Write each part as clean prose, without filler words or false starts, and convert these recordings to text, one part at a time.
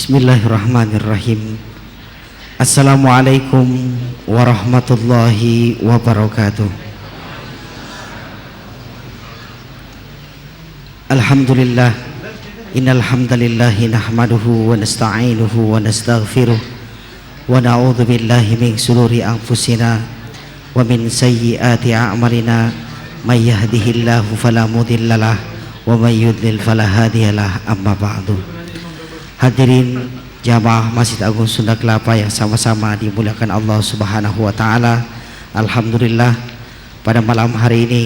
Bismillahirrahmanirrahim. Assalamualaikum warahmatullahi wabarakatuh. Alhamdulillah, innal hamdalillahi nahmaduhu wa nasta'inuhu wa nastaghfiruh wa na'udzu billahi min shururi anfusina wa min sayyiati a'malina may yahdihillahu fala mudhillalah wa may yudlil fala hadiyalah. Amma ba'du. Hadirin jamaah Masjid Agung Sunda Kelapa yang sama-sama dimuliakan Allah Subhanahu wa taala. Alhamdulillah, pada malam hari ini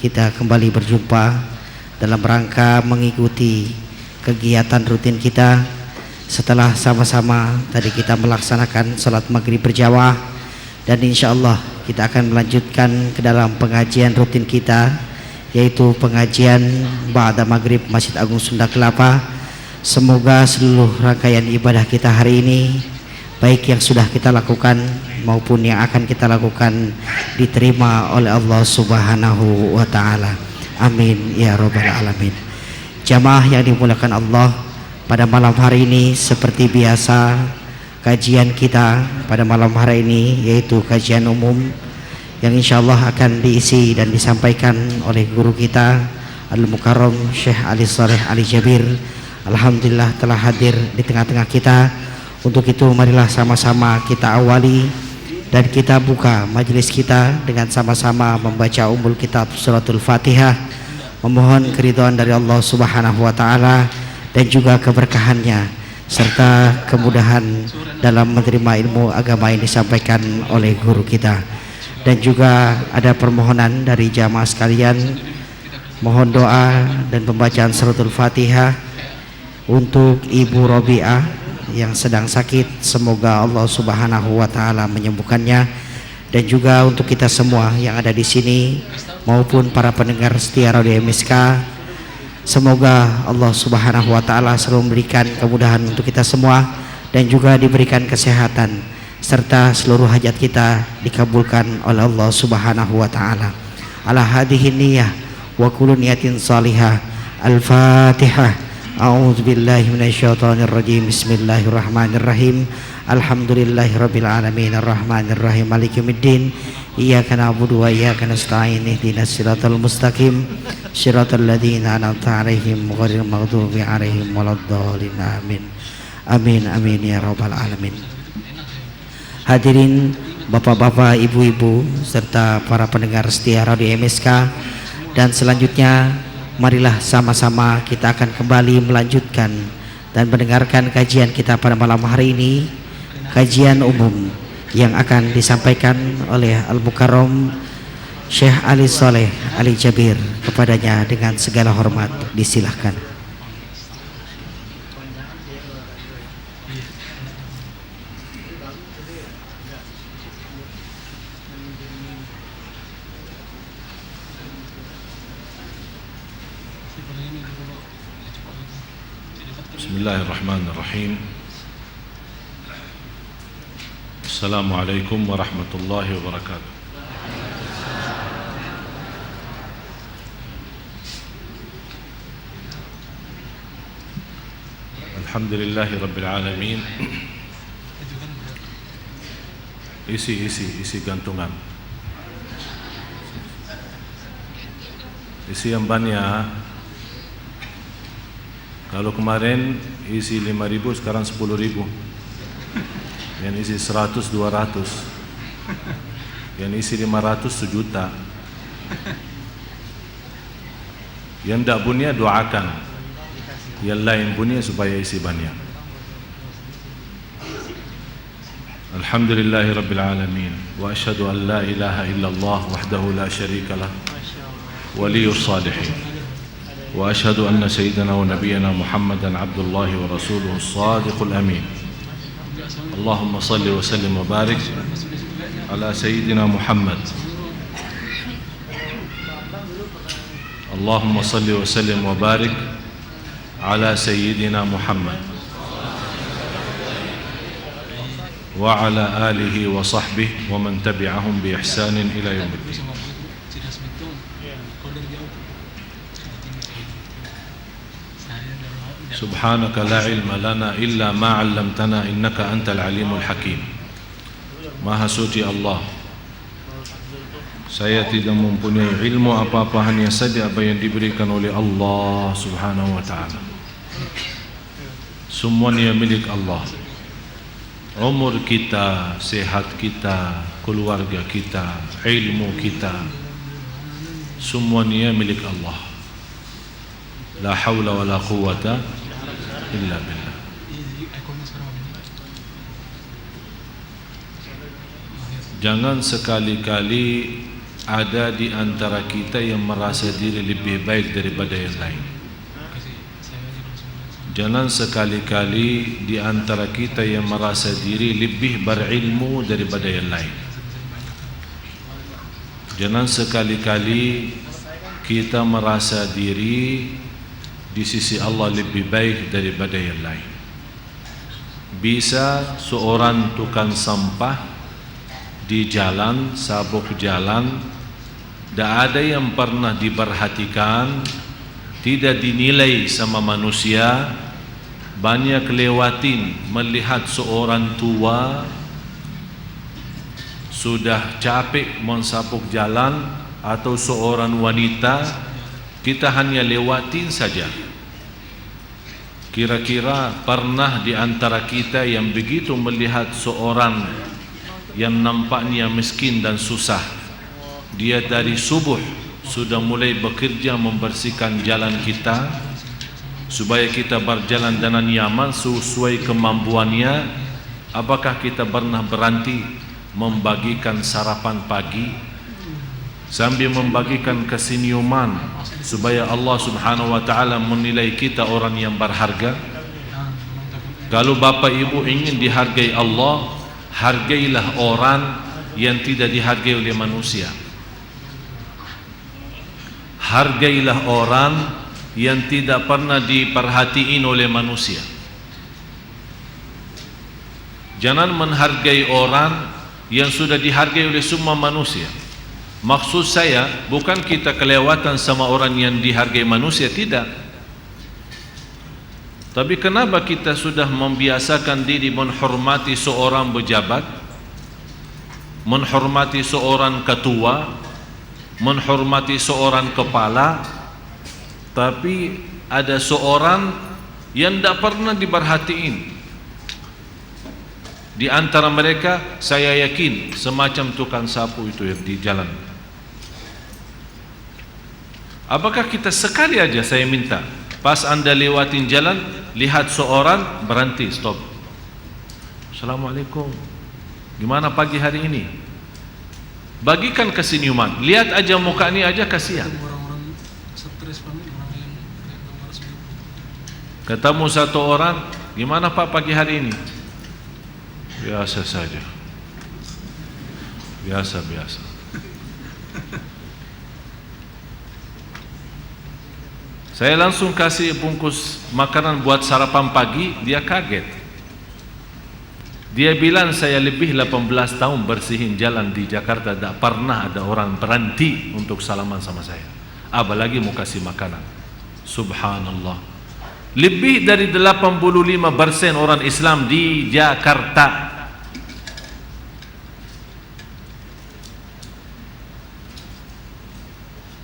kita kembali berjumpa dalam rangka mengikuti kegiatan rutin kita setelah sama-sama tadi kita melaksanakan salat maghrib berjamaah, dan insya Allah kita akan melanjutkan ke dalam pengajian rutin kita, yaitu pengajian ba'da maghrib Masjid Agung Sunda Kelapa. Semoga seluruh rangkaian ibadah kita hari ini, baik yang sudah kita lakukan maupun yang akan kita lakukan, diterima oleh Allah Subhanahu wa taala. Amin ya rabbal alamin. Jamaah yang dimuliakan Allah, pada malam hari ini seperti biasa kajian kita pada malam hari ini yaitu kajian umum yang insyaallah akan diisi dan disampaikan oleh guru kita Al-Mukarram Syekh Ali Saleh Ali Jabir. Alhamdulillah telah hadir di tengah-tengah kita. Untuk itu marilah sama-sama kita awali dan kita buka majelis kita dengan sama-sama membaca ummul kitab suratul Fatihah, memohon keridhaan dari Allah Subhanahu wa taala dan juga keberkahannya serta kemudahan dalam menerima ilmu agama yang disampaikan oleh guru kita. Dan juga ada permohonan dari jamaah sekalian, mohon doa dan pembacaan suratul Fatihah untuk Ibu Robiah yang sedang sakit, semoga Allah Subhanahu wa taala menyembuhkannya, dan juga untuk kita semua yang ada di sini maupun para pendengar setia Radio MSK, semoga Allah Subhanahu wa taala selalu memberikan kemudahan untuk kita semua dan juga diberikan kesehatan serta seluruh hajat kita dikabulkan oleh Allah Subhanahu wa taala. Ala hadhihi niyyah wa kullu niyatin salihah. Al-Fatihah. A'udzu billahi minasyaitonir rajim. Bismillahirrahmanirrahim. Alhamdulillahirabbil alamin arrahmanir rahim maliki yaumiddin. Iyyaka na'budu wa iyyaka nasta'in. Ihdinas siratal mustaqim. Shiratal ladzina an'amta 'alaihim ghairil maghdubi 'alaihim waladdallin. Amin. Amin amin ya rabbal alamin. Hadirin bapak-bapak, ibu-ibu serta para pendengar setia Radio MSK, dan selanjutnya marilah sama-sama kita akan kembali melanjutkan dan mendengarkan kajian kita pada malam hari ini, kajian umum yang akan disampaikan oleh Al-Mukarram Syekh Ali Saleh Ali Jabir. Kepadanya dengan segala hormat disilahkan. Bismillahirrahmanirrahim. Assalamualaikum warahmatullahi wabarakatuh. Alhamdulillahi rabbil alamin. Isi gantungan. Isi yang banyak. Kalau kemarin isi 5.000, sekarang 10.000. Yang isi 100, 200. Yang isi 500, 1 juta. Yang tidak punya doakan, yang lain punya supaya isi banyak. Alhamdulillahi rabbil alamin. Wa asyhadu an la ilaha illallah wahdahu la syarika lah, waliyus salihin. وأشهد أن سيدنا ونبينا محمدا عبد الله ورسوله الصادق الأمين. اللهم صل وسلم وبارك على سيدنا محمد. اللهم صل وسلم وبارك على سيدنا محمد وعلى آله وصحبه ومن تبعهم بإحسان إلى يوم الدين. Subhanaka la ilma lana illa ma 'allamtana innaka antal alimul hakim. Maha suci Allah, saya tidak mempunyai ilmu apa-apa, hanya saja apa yang diberikan oleh Allah Subhanahu wa ta'ala. Semuanya milik Allah. Umur kita, sehat kita, keluarga kita, ilmu kita, semuanya milik Allah. La haula wa la quwwata illa billah. Jangan sekali-kali ada di antara kita yang merasa diri lebih baik daripada yang lain. Jangan sekali-kali di antara kita yang merasa diri lebih berilmu daripada yang lain. Jangan sekali-kali kita merasa diri di sisi Allah lebih baik daripada yang lain. Bisa seorang tukang sampah di jalan, sabuk jalan, tidak ada yang pernah diperhatikan, tidak dinilai sama manusia. Banyak lewatin melihat seorang tua sudah capek mensabuk jalan, atau seorang wanita, kita hanya lewatin saja. Kira-kira pernah di antara kita yang begitu melihat seorang yang nampaknya miskin dan susah, dia dari subuh sudah mulai bekerja membersihkan jalan kita supaya kita berjalan dengan nyaman sesuai kemampuannya. Apakah kita pernah berhenti membagikan sarapan pagi sambil membagikan kesenyuman supaya Allah Subhanahu wa ta'ala menilai kita orang yang berharga? Kalau Bapak Ibu ingin dihargai Allah, hargailah orang yang tidak dihargai oleh manusia. Hargailah orang yang tidak pernah diperhatiin oleh manusia. Jangan menghargai orang yang sudah dihargai oleh semua manusia. Maksud saya bukan kita kelewatan sama orang yang dihargai manusia, tidak. Tapi kenapa kita sudah membiasakan diri menghormati seorang pejabat, menghormati seorang ketua, menghormati seorang kepala, tapi ada seorang yang tidak pernah diperhatiin. Di antara mereka saya yakin semacam tukang sapu itu yang di jalan. Apakah kita sekali aja saya minta, pas anda lewatin jalan, lihat seorang, berhenti, stop. Assalamualaikum, gimana pagi hari ini? Bagikan kesenyuman, lihat aja muka ini aja, kasihan. Ketemu satu orang, gimana Pak pagi hari ini? Biasa saja, biasa. Saya langsung kasih bungkus makanan buat sarapan pagi, dia kaget. Dia bilang saya lebih 18 tahun bersihin jalan di Jakarta, tidak pernah ada orang berhenti untuk salaman sama saya, apalagi mau kasih makanan. Subhanallah. Lebih dari 85% orang Islam di Jakarta.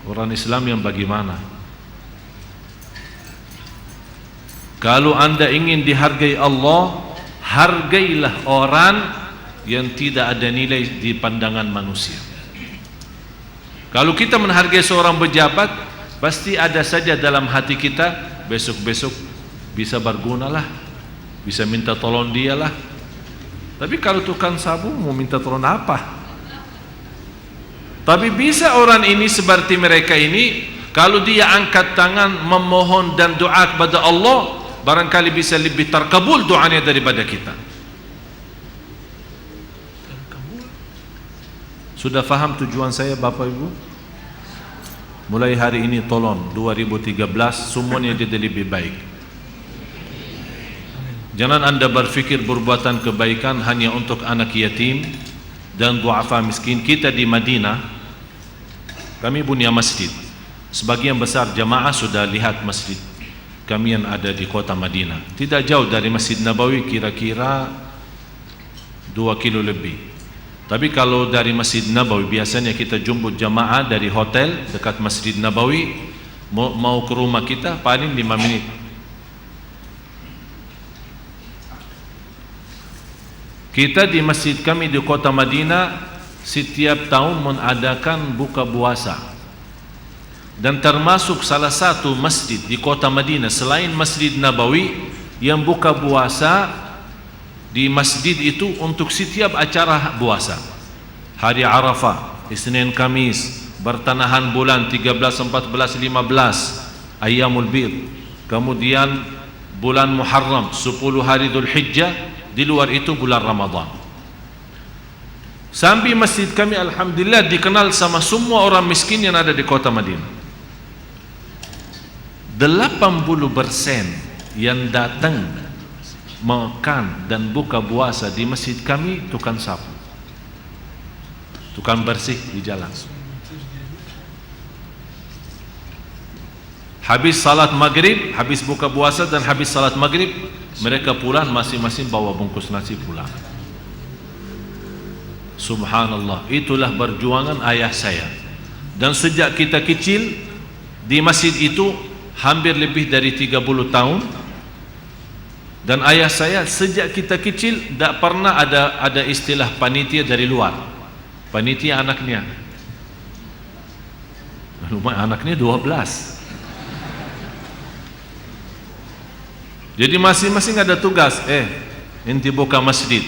Orang Islam yang bagaimana? Kalau anda ingin dihargai Allah, hargailah orang yang tidak ada nilai di pandangan manusia. Kalau kita menghargai seorang pejabat, pasti ada saja dalam hati kita, besok-besok bisa berguna lah, bisa minta tolong dia lah. Tapi kalau tukang sabu mau minta tolong apa? Tapi bisa orang ini seperti mereka ini, kalau dia angkat tangan memohon dan doa kepada Allah, barangkali bisa lebih terkabul doanya daripada kita. Sudah faham tujuan saya Bapak Ibu? Mulai hari ini tolong 2013 semuanya jadi lebih baik. Jangan anda berfikir perbuatan kebaikan hanya untuk anak yatim dan duafa miskin. Kita di Madinah, kami punya masjid. Sebagian besar jamaah sudah lihat masjid. kami yang ada di kota Madinah. Tidak jauh dari Masjid Nabawi, kira-kira 2 kilo lebih. Tapi kalau dari Masjid Nabawi, biasanya kita jemput jamaah dari hotel dekat Masjid Nabawi, mau ke rumah kita paling 5 menit. Kita di masjid kami di kota Madinah setiap tahun mengadakan buka puasa, dan termasuk salah satu masjid di kota Madinah selain Masjid Nabawi yang buka puasa di masjid itu untuk setiap acara puasa. Hari Arafah, Isnin Kamis, bertanahan bulan 13, 14, 15, Ayyamul Bir, kemudian bulan Muharram, 10 hari Dhul Hijjah, di luar itu bulan Ramadan. Sampai masjid kami alhamdulillah dikenal sama semua orang miskin yang ada di kota Madinah. 80% yang datang makan dan buka puasa di masjid kami tukang sapu, tukang bersih di jalan. Habis salat maghrib, habis buka puasa dan habis salat maghrib, mereka pulang masing-masing bawa bungkus nasi pulang. Subhanallah, itulah perjuangan ayah saya. Dan sejak kita kecil di masjid itu hampir lebih dari 30 tahun. Dan ayah saya sejak kita kecil tidak pernah ada istilah panitia dari luar. Panitia anaknya, lumayan, anaknya 12. Jadi masing-masing ada tugas. Inti buka masjid,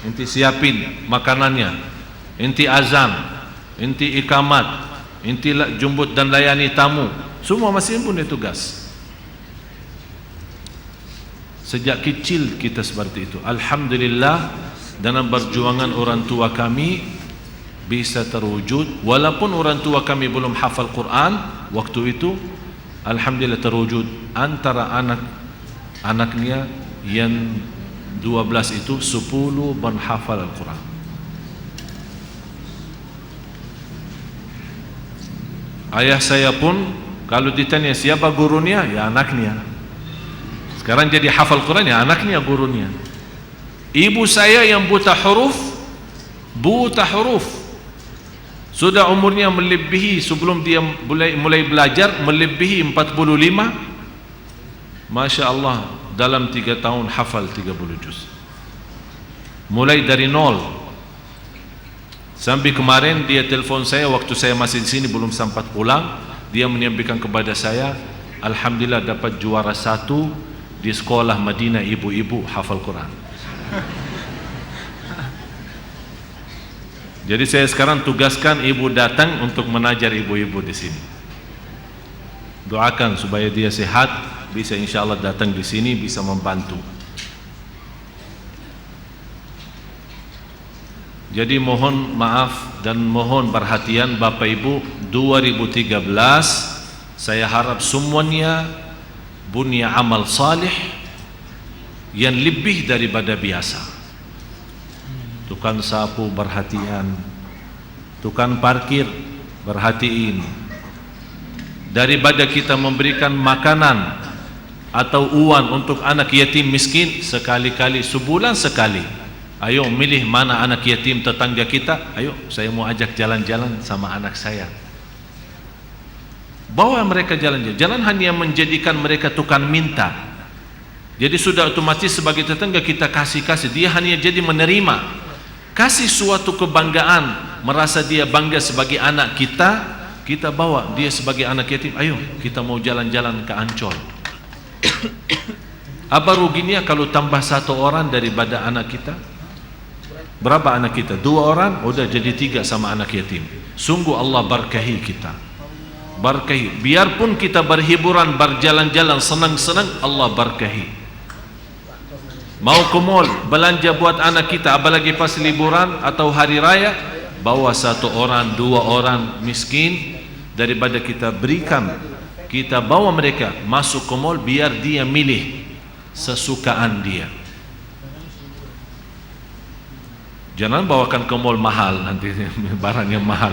inti siapin makanannya, inti azan, inti ikamat, inti jemput dan layani tamu. Semua masing punya tugas. Sejak kecil kita seperti itu. Alhamdulillah, dalam perjuangan orang tua kami bisa terwujud. Walaupun orang tua kami belum hafal Quran waktu itu, alhamdulillah terwujud. Antara anaknya yang 12 itu 10 menghafal Al-Quran. Ayah saya pun kalau ditanya siapa gurunya, ya anaknya. Sekarang jadi hafal Quran, ya anaknya gurunya. Ibu saya yang buta huruf, sudah umurnya melebihi, sebelum dia mulai belajar melebihi 45. Masya Allah, dalam 3 tahun hafal 30 juz. Mulai dari nol. Sampai kemarin dia telefon saya waktu saya masih di sini belum sempat pulang. Dia menyampaikan kepada saya, alhamdulillah dapat juara 1 di sekolah Madinah ibu-ibu hafal Quran. Jadi saya sekarang tugaskan ibu datang untuk mengajar ibu-ibu di sini. Doakan supaya dia sehat, bisa insyaallah datang di sini, bisa membantu. Jadi mohon maaf dan mohon perhatian Bapak Ibu, 2013 saya harap semuanya punya amal salih yang lebih daripada biasa. Tukang sapu perhatian, tukang parkir perhatiin. Daripada kita memberikan makanan atau uang untuk anak yatim miskin sekali-kali, sebulan sekali, ayo milih mana anak yatim tetangga kita, ayo saya mau ajak jalan-jalan sama anak saya. Bawa mereka jalan-jalan. Jangan hanya menjadikan mereka tukang minta. Jadi sudah otomatis sebagai tetangga kita kasih, dia hanya jadi menerima. Kasih suatu kebanggaan, merasa dia bangga sebagai anak kita, kita bawa dia sebagai anak yatim, ayo kita mau jalan-jalan ke Ancol. Apa ruginya kalau tambah 1 orang daripada anak kita? Berapa anak kita? 2 orang, udah jadi 3 sama anak yatim. Sungguh Allah berkahi kita, berkahi. Biarpun kita berhiburan, berjalan-jalan, senang-senang, Allah berkahi. Mau ke mall, belanja buat anak kita, apalagi pas liburan atau hari raya, bawa 1 orang, 2 orang miskin. Daripada kita berikan, kita bawa mereka masuk ke mall, biar dia milih sesukaan dia. Jangan bawakan ke mall mahal, nanti barang yang mahal.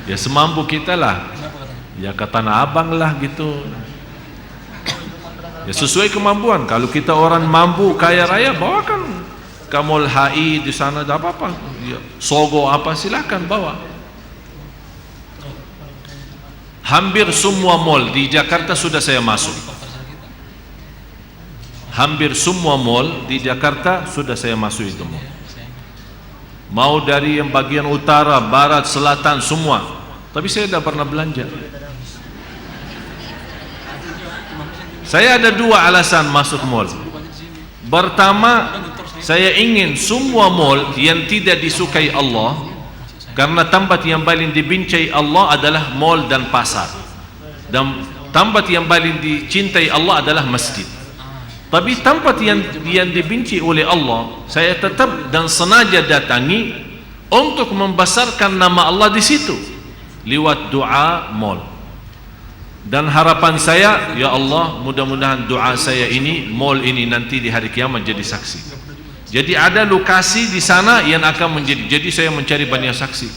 Ya semampu kita lah, ya ke Tanah Abang lah gitu. Ya sesuai kemampuan. Kalau kita orang mampu kaya raya, bawakan ke Mall HI di sana, tak apa-apa. Ya, Sogo apa silakan bawa. Hampir semua mall di Jakarta sudah saya masuk. Hampir semua mall di Jakarta sudah saya masuk itu mall. Mau dari yang bagian utara, barat, selatan, semua. Tapi saya tidak pernah belanja. Saya ada dua alasan masuk mall. Pertama, saya ingin semua mall yang tidak disukai Allah, karena tempat yang paling dibenci Allah adalah mall dan pasar, dan tempat yang paling dicintai Allah adalah masjid. Tapi tempat yang dibenci oleh Allah, saya tetap dan sengaja datangi untuk membesarkan nama Allah di situ lewat doa mall. Dan harapan saya, ya Allah, mudah-mudahan doa saya ini, mall ini nanti di hari kiamat jadi saksi. Jadi ada lokasi di sana yang akan menjadi, jadi saya mencari banyak saksi.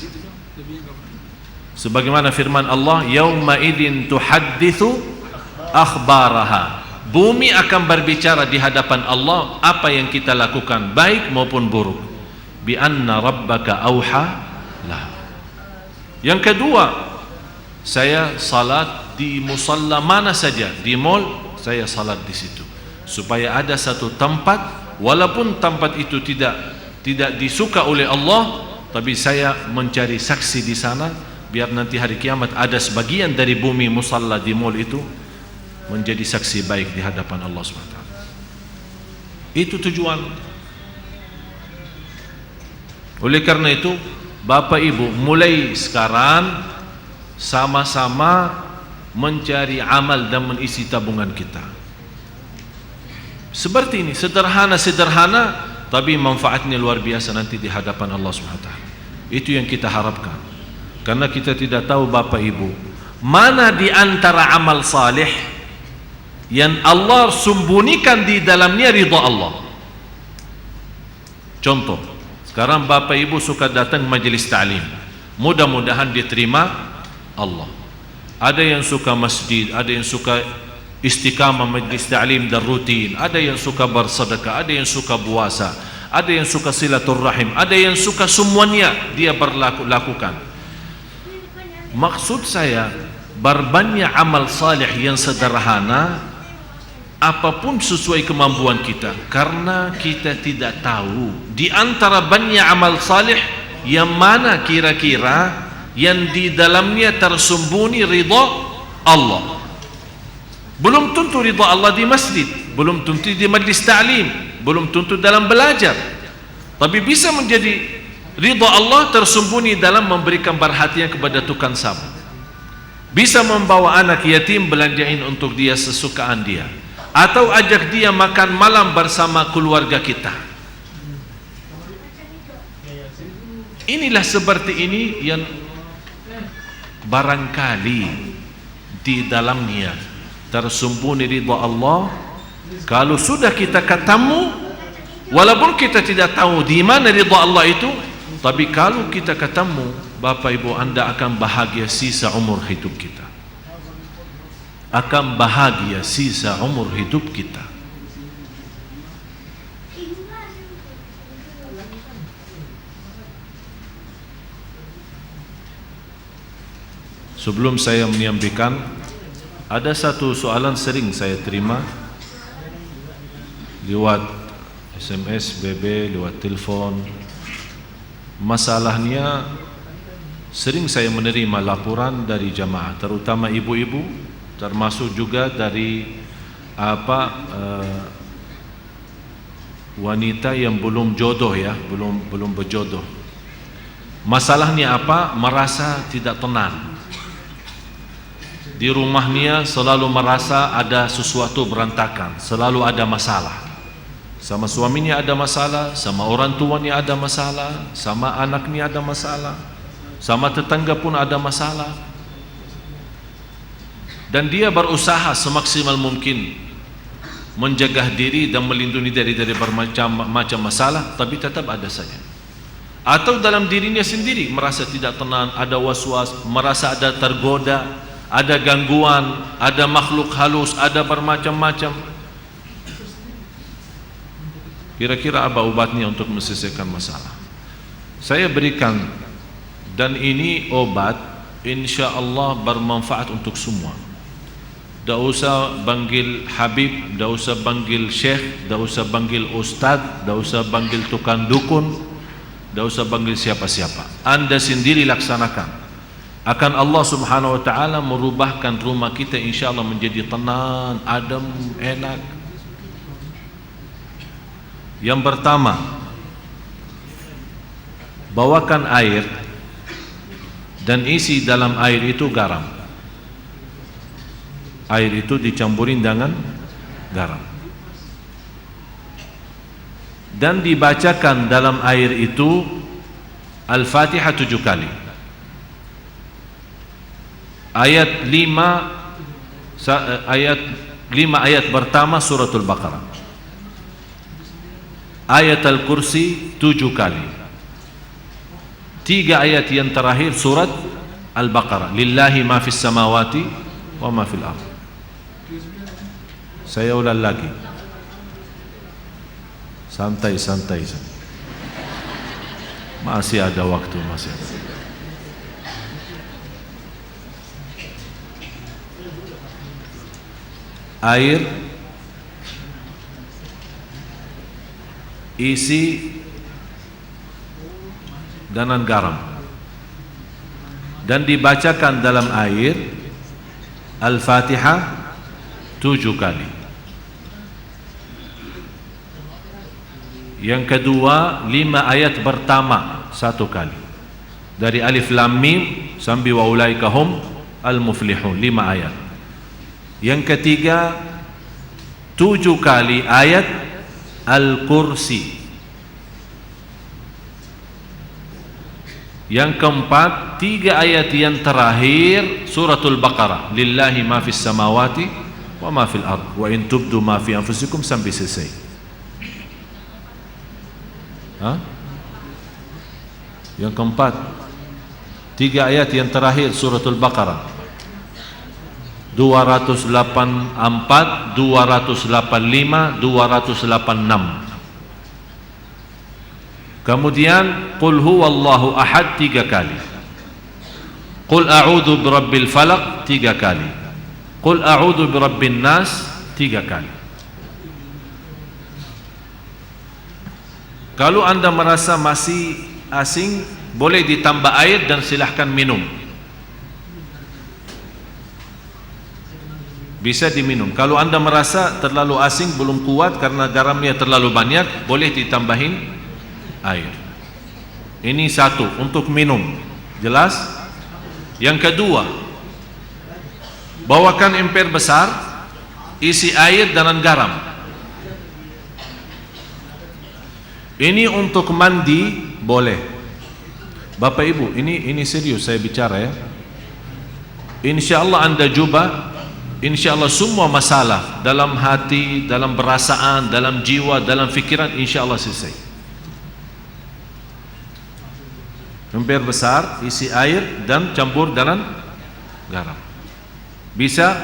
Sebagaimana firman Allah, yauma idzin tuhadditsu akhbaraha. Bumi akan berbicara di hadapan Allah apa yang kita lakukan, baik maupun buruk. Bi anna rabbaka auha lah. Yang kedua, saya salat di musalla mana saja, di mall saya salat di situ, supaya ada satu tempat, walaupun tempat itu tidak disuka oleh Allah, tapi saya mencari saksi di sana, biar nanti hari kiamat ada sebagian dari bumi musalla di mall itu menjadi saksi baik di hadapan Allah SWT. Itu tujuan. Oleh karena itu, Bapak Ibu, mulai sekarang sama-sama mencari amal dan mengisi tabungan kita. Seperti ini, sederhana-sederhana, tapi manfaatnya luar biasa nanti di hadapan Allah SWT. Itu yang kita harapkan. Karena kita tidak tahu Bapak Ibu, mana di antara amal saleh yang Allah sembunyikan di dalamnya ridha Allah. Contoh, sekarang Bapak Ibu suka datang majelis ta'lim, mudah-mudahan diterima Allah. Ada yang suka masjid, ada yang suka istiqamah majelis ta'lim dan rutin, ada yang suka bersedekah, ada yang suka puasa, ada yang suka silaturrahim, ada yang suka semuanya dia lakukan. Maksud saya, berbanyak amal saleh yang sederhana, apapun sesuai kemampuan kita, karena kita tidak tahu di antara banyak amal saleh yang mana kira-kira yang di dalamnya tersembunyi ridha Allah. Belum tentu ridha Allah di masjid, belum tentu di majlis ta'lim, belum tentu dalam belajar, tapi bisa menjadi ridha Allah tersembunyi dalam memberikan perhatian kepada tukang sapu, bisa membawa anak yatim belanjain untuk dia sesukaan dia, atau ajak dia makan malam bersama keluarga kita. Inilah seperti ini yang barangkali di dalamnya tersembunyi ridha Allah. Kalau sudah kita ketemu, walaupun kita tidak tahu di mana ridha Allah itu, tapi kalau kita ketemu, Bapak Ibu, Anda akan bahagia sisa umur hidup kita, akan bahagia sisa umur hidup kita. Sebelum saya menyampaikan, ada satu soalan sering saya terima lewat SMS, BB, lewat telepon. Masalahnya, sering saya menerima laporan dari jamaah, terutama ibu-ibu, termasuk juga dari wanita yang belum jodoh, ya, belum berjodoh. Masalahnya apa? Merasa tidak tenang. Di rumahnya selalu merasa ada sesuatu berantakan, selalu ada masalah. Sama suaminya ada masalah, sama orang tuanya ada masalah, sama anaknya ada masalah, sama tetangga pun ada masalah. Dan dia berusaha semaksimal mungkin menjaga diri dan melindungi dari bermacam masalah, tapi tetap ada saja. Atau dalam dirinya sendiri merasa tidak tenang, ada was-was, merasa ada tergoda, ada gangguan, ada makhluk halus, ada bermacam-macam. Kira-kira apa obatnya untuk menyelesaikan masalah? Saya berikan, dan ini obat insya Allah bermanfaat untuk semua. Tak usah panggil Habib, tak usah panggil Syekh, tak usah panggil Ustaz, tak usah panggil tukang dukun, tak usah panggil siapa-siapa. Anda sendiri laksanakan. Akan Allah Subhanahu wa ta'ala merubahkan rumah kita insya Allah menjadi tenang, adem, enak. Yang pertama, bawakan air dan isi dalam air itu garam. Air itu dicampurin dengan garam dan dibacakan dalam air itu Al-Fatihah 7 kali. Ayat 5 ayat pertama suratul Baqarah. Ayat Al-Kursi 7 kali. 3 ayat yang terakhir surat Al-Baqarah. Lillahi ma fis samawati wa ma fil ardh. Saya ulang lagi. Santai-santai. Masih ada waktu, masih ada. Air isi dengan garam dan dibacakan dalam air Al-Fatihah 7 kali. Yang kedua 5 ayat pertama 1 kali dari Alif Lam Mim sampai wa ulaika hum al-muflihun, 5 ayat. Yang ketiga 7 kali ayat Al-Kursi. Yang keempat 3 ayat yang terakhir suratul Baqarah. Lillahi ma fis samawati wa ma fil ardh wa in tubdu ma fi anfusikum sampai selesai. Yang keempat 3 ayat yang terakhir suratul Baqarah 284, 285, 286. Kemudian Qul huwallahu ahad 3 kali. Qul a'udzu birabbil falaq 3 kali. Qul a'udzu birabbin nas 3 kali. Kalau anda merasa masih asing, boleh ditambah air dan silahkan minum. Bisa diminum. Kalau anda merasa terlalu asing, belum kuat karena garamnya terlalu banyak, boleh ditambahin air. Ini satu untuk minum. Jelas? Yang kedua, bawakan emper besar, isi air dengan garam. Ini untuk mandi boleh. Bapak Ibu, ini serius saya bicara ya. Insyaallah anda coba, insyaallah semua masalah dalam hati, dalam perasaan, dalam jiwa, dalam fikiran insyaallah selesai. Emper besar, isi air dan campur dengan garam. Bisa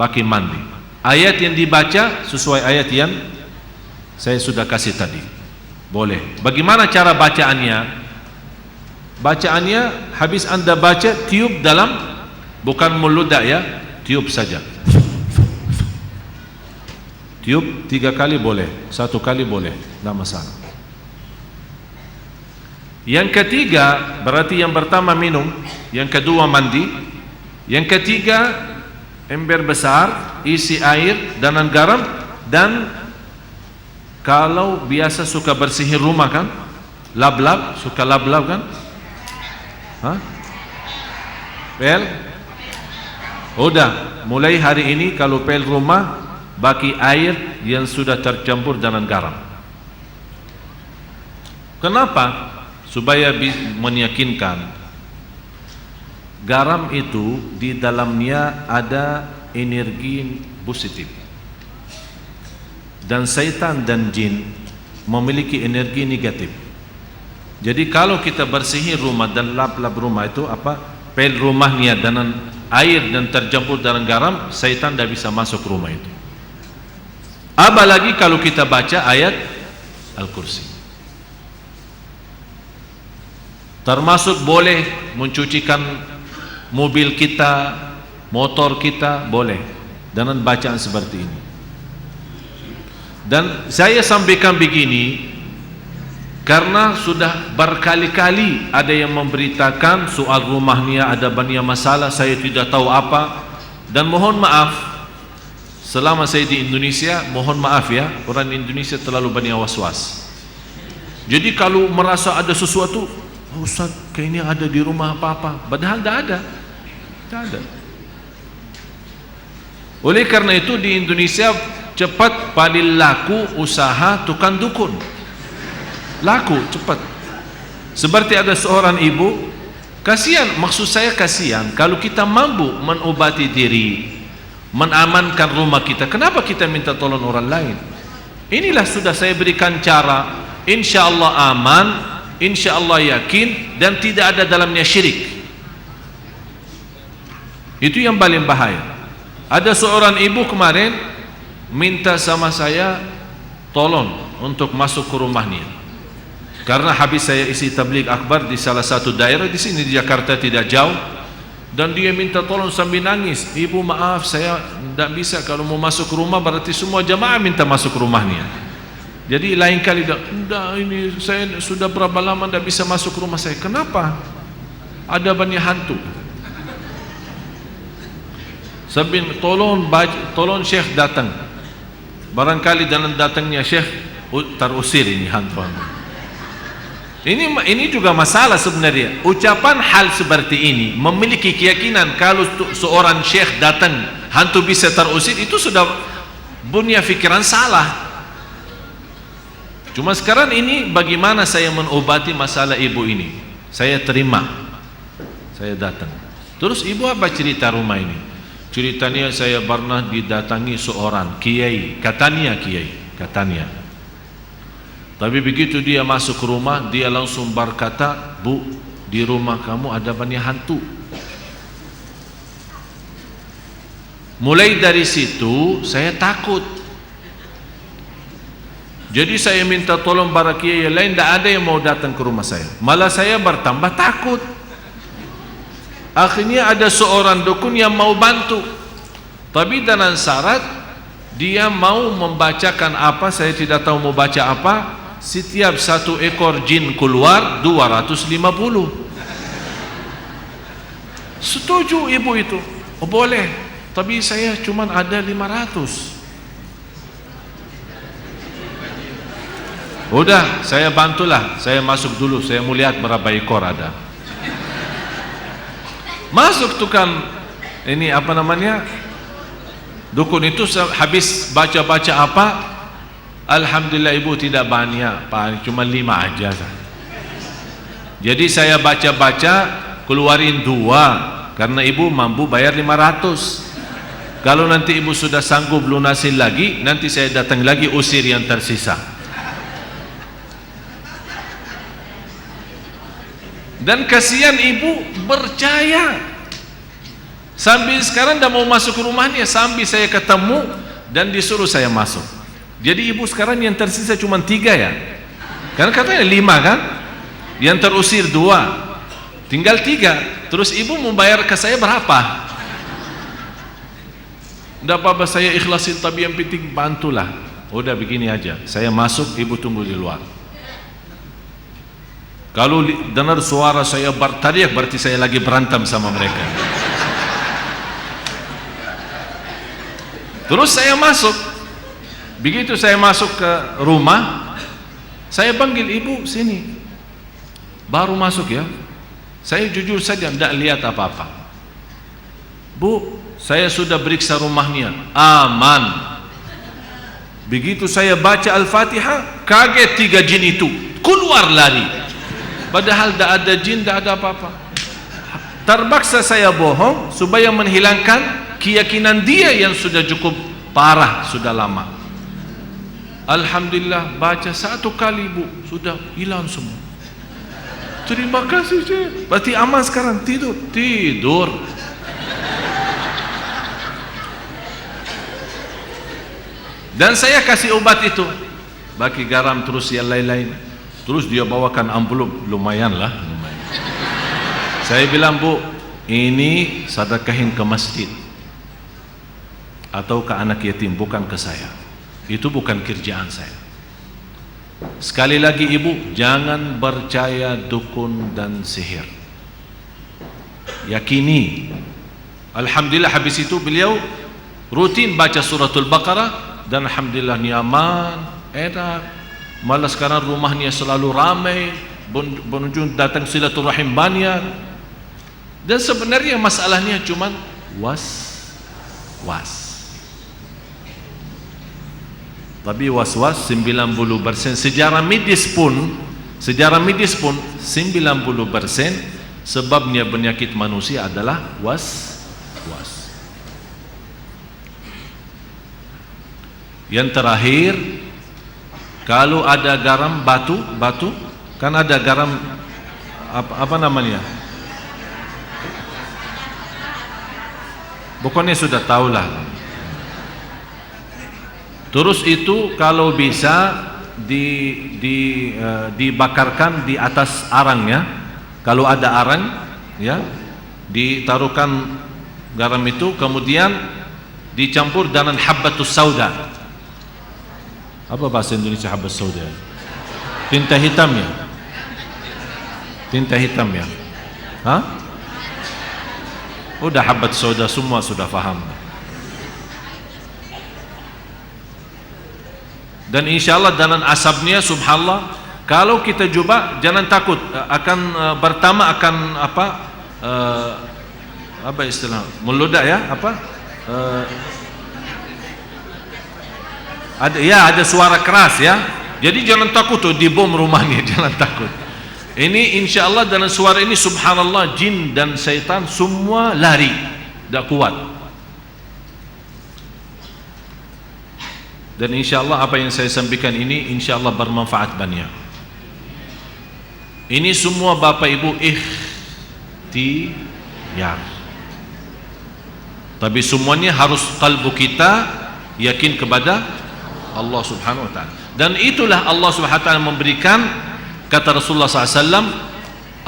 bagi mandi. Ayat yang dibaca sesuai ayat yang saya sudah kasih tadi. Boleh. Bagaimana cara bacaannya? Bacaannya habis anda baca tiup dalam, bukan meludah ya, tiup saja. Tiup 3 kali boleh, 1 kali boleh, tidak masalah. Yang ketiga berarti yang pertama minum, yang kedua mandi, yang ketiga ember besar isi air dengan garam. Dan kalau biasa suka bersihin rumah kan, lap-lap, suka lap-lap kan? Pel? Udah, mulai hari ini kalau pel rumah bagi air yang sudah tercampur dengan garam. Kenapa? Supaya meyakinkan garam itu di dalamnya ada energi positif. Dan syaitan dan jin memiliki energi negatif. Jadi kalau kita bersihin rumah dan lap-lap rumah itu pel rumahnya dengan air dan tercampur dengan garam, syaitan tidak bisa masuk rumah itu. Apalagi kalau kita baca ayat Al-Kursi. Termasuk boleh mencucikan mobil kita, motor kita, boleh dengan bacaan seperti ini. Dan saya sampaikan begini karena sudah berkali-kali ada yang memberitakan soal rumahnya ada banyak masalah, saya tidak tahu apa. Dan mohon maaf, selama saya di Indonesia, mohon maaf ya, orang Indonesia terlalu banyak was-was. Jadi kalau merasa ada sesuatu, oh, Ustaz, kayaknya ada di rumah apa-apa, padahal tidak ada. Tidak ada. Oleh karena itu di Indonesia cepat paling laku usaha tukang dukun. Laku cepat. Seperti ada seorang ibu, kasihan, maksud saya kasihan kalau kita mampu mengobati diri, mengamankan rumah kita, kenapa kita minta tolong orang lain? Inilah sudah saya berikan cara, insya Allah aman, insya Allah yakin, dan tidak ada dalamnya syirik. Itu yang paling bahaya. Ada seorang ibu kemarin minta sama saya tolong untuk masuk ke rumahnya, karena habis saya isi tabligh akbar di salah satu daerah di sini di Jakarta tidak jauh, dan dia minta tolong sambil nangis, ibu maaf saya tidak bisa, kalau mau masuk ke rumah berarti semua jamaah minta masuk ke rumahnya. Jadi lain kali tidak, ini saya sudah berapa lama tidak bisa masuk ke rumah saya. Kenapa? Ada banyak hantu. Sambil tolong Syekh datang. Barangkali dalam datangnya Syekh terusir ini hantu. Ini juga masalah sebenarnya. Ucapan hal seperti ini, memiliki keyakinan kalau seorang Syekh datang hantu bisa terusir, itu sudah punya fikiran salah. Cuma sekarang ini bagaimana saya mengobati masalah ibu ini? Saya terima, saya datang. Terus ibu apa cerita rumah ini? Ceritanya saya pernah didatangi seorang kiai, katanya kiai, katanya. Tapi begitu dia masuk ke rumah, dia langsung berkata, Bu, di rumah kamu ada banyak hantu. Mulai dari situ saya takut. Jadi saya minta tolong para kiai lain, tidak ada yang mau datang ke rumah saya. Malah saya bertambah takut. Akhirnya ada seorang dukun yang mau bantu, tapi dengan syarat dia mau membacakan apa, saya tidak tahu mau baca apa. Setiap satu ekor jin keluar 250. Setuju ibu itu? Oh boleh, tapi saya cuma ada 500. Udah, saya bantulah, saya masuk dulu, saya mau lihat berapa ekor ada. Masuk tukang ini apa namanya, dukun itu, habis baca-baca apa, alhamdulillah ibu tidak banyak, Pak, cuma 5 aja. Jadi saya baca-baca keluarin 2 karena ibu mampu bayar 500. Kalau nanti ibu sudah sanggup lunasin lagi, nanti saya datang lagi usir yang tersisa. Dan kasihan ibu percaya. Sambil sekarang dah mau masuk ke rumahnya, sambil saya ketemu dan disuruh saya masuk. Jadi ibu sekarang yang tersisa cuma 3 ya. Karena katanya 5 kan, yang terusir 2, tinggal 3. Terus ibu membayar ke saya berapa? Tidak apa-apa, saya ikhlasin, tapi yang penting bantulah. Udah begini aja, saya masuk, ibu tunggu di luar. Kalau dengar suara saya berteriak, berarti saya lagi berantem sama mereka. Terus saya masuk. Begitu saya masuk ke rumah, saya panggil ibu sini. Baru masuk ya, saya jujur saja tidak lihat apa-apa. Bu, saya sudah periksa rumahnya, aman. Begitu saya baca Al-Fatihah, kaget 3 jin itu keluar lari. Padahal tidak ada jin, tidak ada apa-apa. Terpaksa saya bohong supaya menghilangkan keyakinan dia yang sudah cukup parah, sudah lama. Alhamdulillah, baca 1 kali bu, sudah hilang semua. Terima kasih Syekh. Berarti aman sekarang, tidur. Dan saya kasih obat itu. baki garam, terus yang lain-lain. Terus dia bawakan envelope, lumayan lah. Saya bilang, Bu, ini sedekahin ke masjid atau ke anak yatim, bukan ke saya. Itu bukan kerjaan saya. Sekali lagi Ibu, jangan percaya dukun dan sihir. Yakini. Alhamdulillah, habis itu beliau rutin baca suratul Baqarah, dan alhamdulillah nyaman, enak. Malah sekarang rumahnya selalu ramai, pengunjung datang silaturahim banyak. Dan sebenarnya masalahnya cuma was-was. Tapi was-was 90%. Sejarah medis pun 90% sebabnya penyakit manusia adalah was-was. Yang terakhir, kalau ada garam batu, kan ada garam apa namanya? Pokoknya sudah tahulah. Terus itu kalau bisa dibakarkan di atas arangnya. Kalau ada arang, ya, ditaruhkan garam itu, kemudian dicampur dengan habbatus sauda. Apa bahasa Indonesia habbatus sauda? Tinta hitam ya? Tinta hitam ya? Hah? Udah habbatus sauda, semua sudah faham. Dan insyaAllah dengan asapnya, subhanallah, kalau kita coba, jangan takut, akan pertama akan apa istilah, meludak ya, ada suara keras ya. Jadi jangan takut tuh dibom rumahnya, jangan takut. Ini insyaAllah dengan suara ini, subhanallah, jin dan syaitan semua lari, tak kuat. Dan insyaAllah apa yang saya sampaikan ini insyaAllah bermanfaat banyak. Ini semua Bapak Ibu ikhtiar. Tapi semuanya harus kalbu kita yakin kepada Allah Subhanahu Wa Ta'ala. Dan itulah Allah Subhanahu Wa Ta'ala memberikan, kata Rasulullah SAW,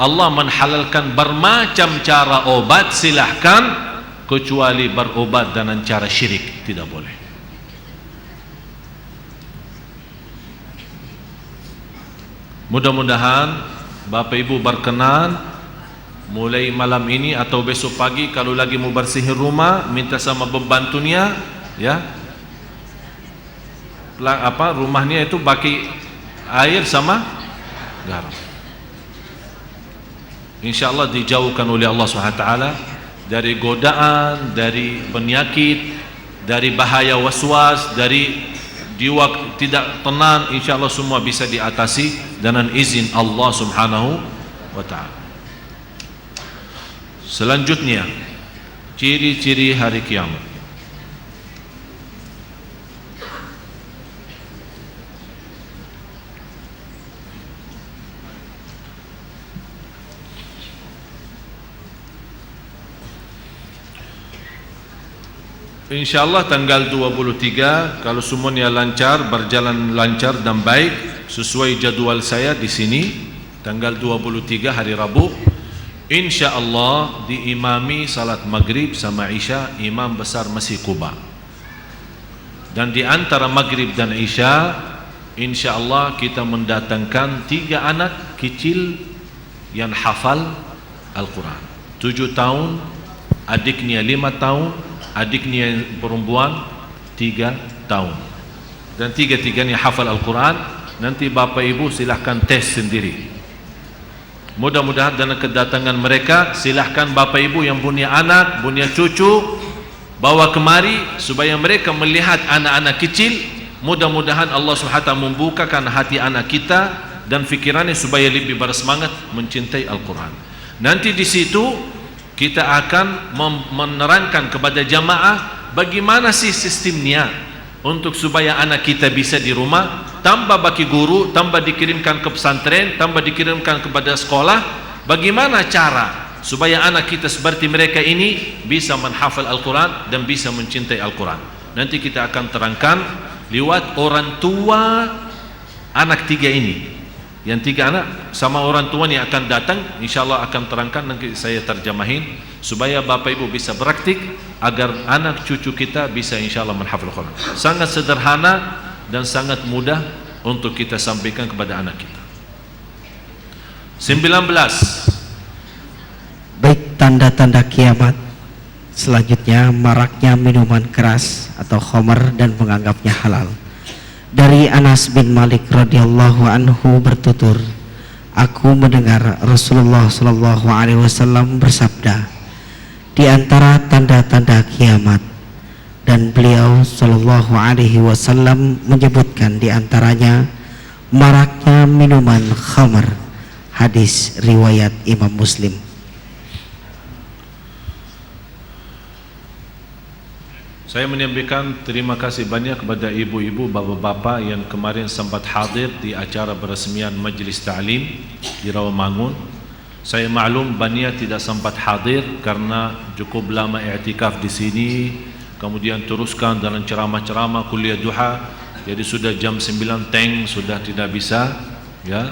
Allah menghalalkan bermacam cara obat, silahkan, kecuali berobat dengan cara syirik, tidak boleh. Mudah-mudahan Bapak Ibu berkenan mulai malam ini atau besok pagi, kalau lagi mau bersihin rumah, minta sama pembantunya, ya, rumahnya itu baki air sama garam. InsyaAllah dijauhkan oleh Allah SWT dari godaan, dari penyakit, dari bahaya waswas, dari jiwa tidak tenang. InsyaAllah semua bisa diatasi dengan izin Allah Subhanahu wa Ta'ala. Selanjutnya, ciri-ciri hari kiamat. InsyaAllah tanggal 23, kalau semuanya lancar, berjalan lancar dan baik sesuai jadual saya di sini, tanggal 23 hari Rabu, InsyaAllah diimami salat maghrib sama isya Imam besar Masjid Quba. Dan di antara maghrib dan isya, InsyaAllah kita mendatangkan 3 anak kecil yang hafal Al-Quran. 7 tahun, adiknya 5 tahun, adiknya perempuan 3 tahun, dan 3-tiganya hafal Al-Quran. Nanti Bapak Ibu silahkan tes sendiri. Mudah-mudahan dengan kedatangan mereka, silahkan Bapak Ibu yang punya anak, punya cucu, bawa kemari supaya mereka melihat anak-anak kecil. Mudah-mudahan Allah SWT membukakan hati anak kita dan fikirannya supaya lebih bersemangat mencintai Al-Quran. Nanti di situ kita akan menerangkan kepada jamaah bagaimana sih sistemnya untuk supaya anak kita bisa di rumah, tambah bagi guru, tambah dikirimkan ke pesantren, tambah dikirimkan kepada sekolah, bagaimana cara supaya anak kita seperti mereka ini bisa menghafal Al-Quran dan bisa mencintai Al-Quran. Nanti kita akan terangkan lewat orang tua anak 3 ini, yang 3 anak sama orang tuanya akan datang, insyaallah akan terangkan, nanti saya terjemahin supaya bapak ibu bisa praktik agar anak cucu kita bisa insyaallah menghafal Quran. Sangat sederhana dan sangat mudah untuk kita sampaikan kepada anak kita. 19. Baik, tanda-tanda kiamat selanjutnya maraknya minuman keras atau khamar dan menganggapnya halal. Dari Anas bin Malik radhiyallahu anhu bertutur, aku mendengar Rasulullah sallallahu alaihi wasallam bersabda, di antara tanda-tanda kiamat, dan beliau sallallahu alaihi wasallam menyebutkan di antaranya maraknya minuman khamar. Hadis riwayat Imam Muslim. Saya menyampaikan terima kasih banyak kepada ibu-ibu, bapa-bapa yang kemarin sempat hadir di acara peresmian Majlis Ta'lim di Rawamangun. Saya maklum banyak tidak sempat hadir karena cukup lama i'tikaf di sini, kemudian teruskan dalam ceramah-ceramah kuliah duha, jadi sudah jam 9 teng sudah tidak bisa, ya.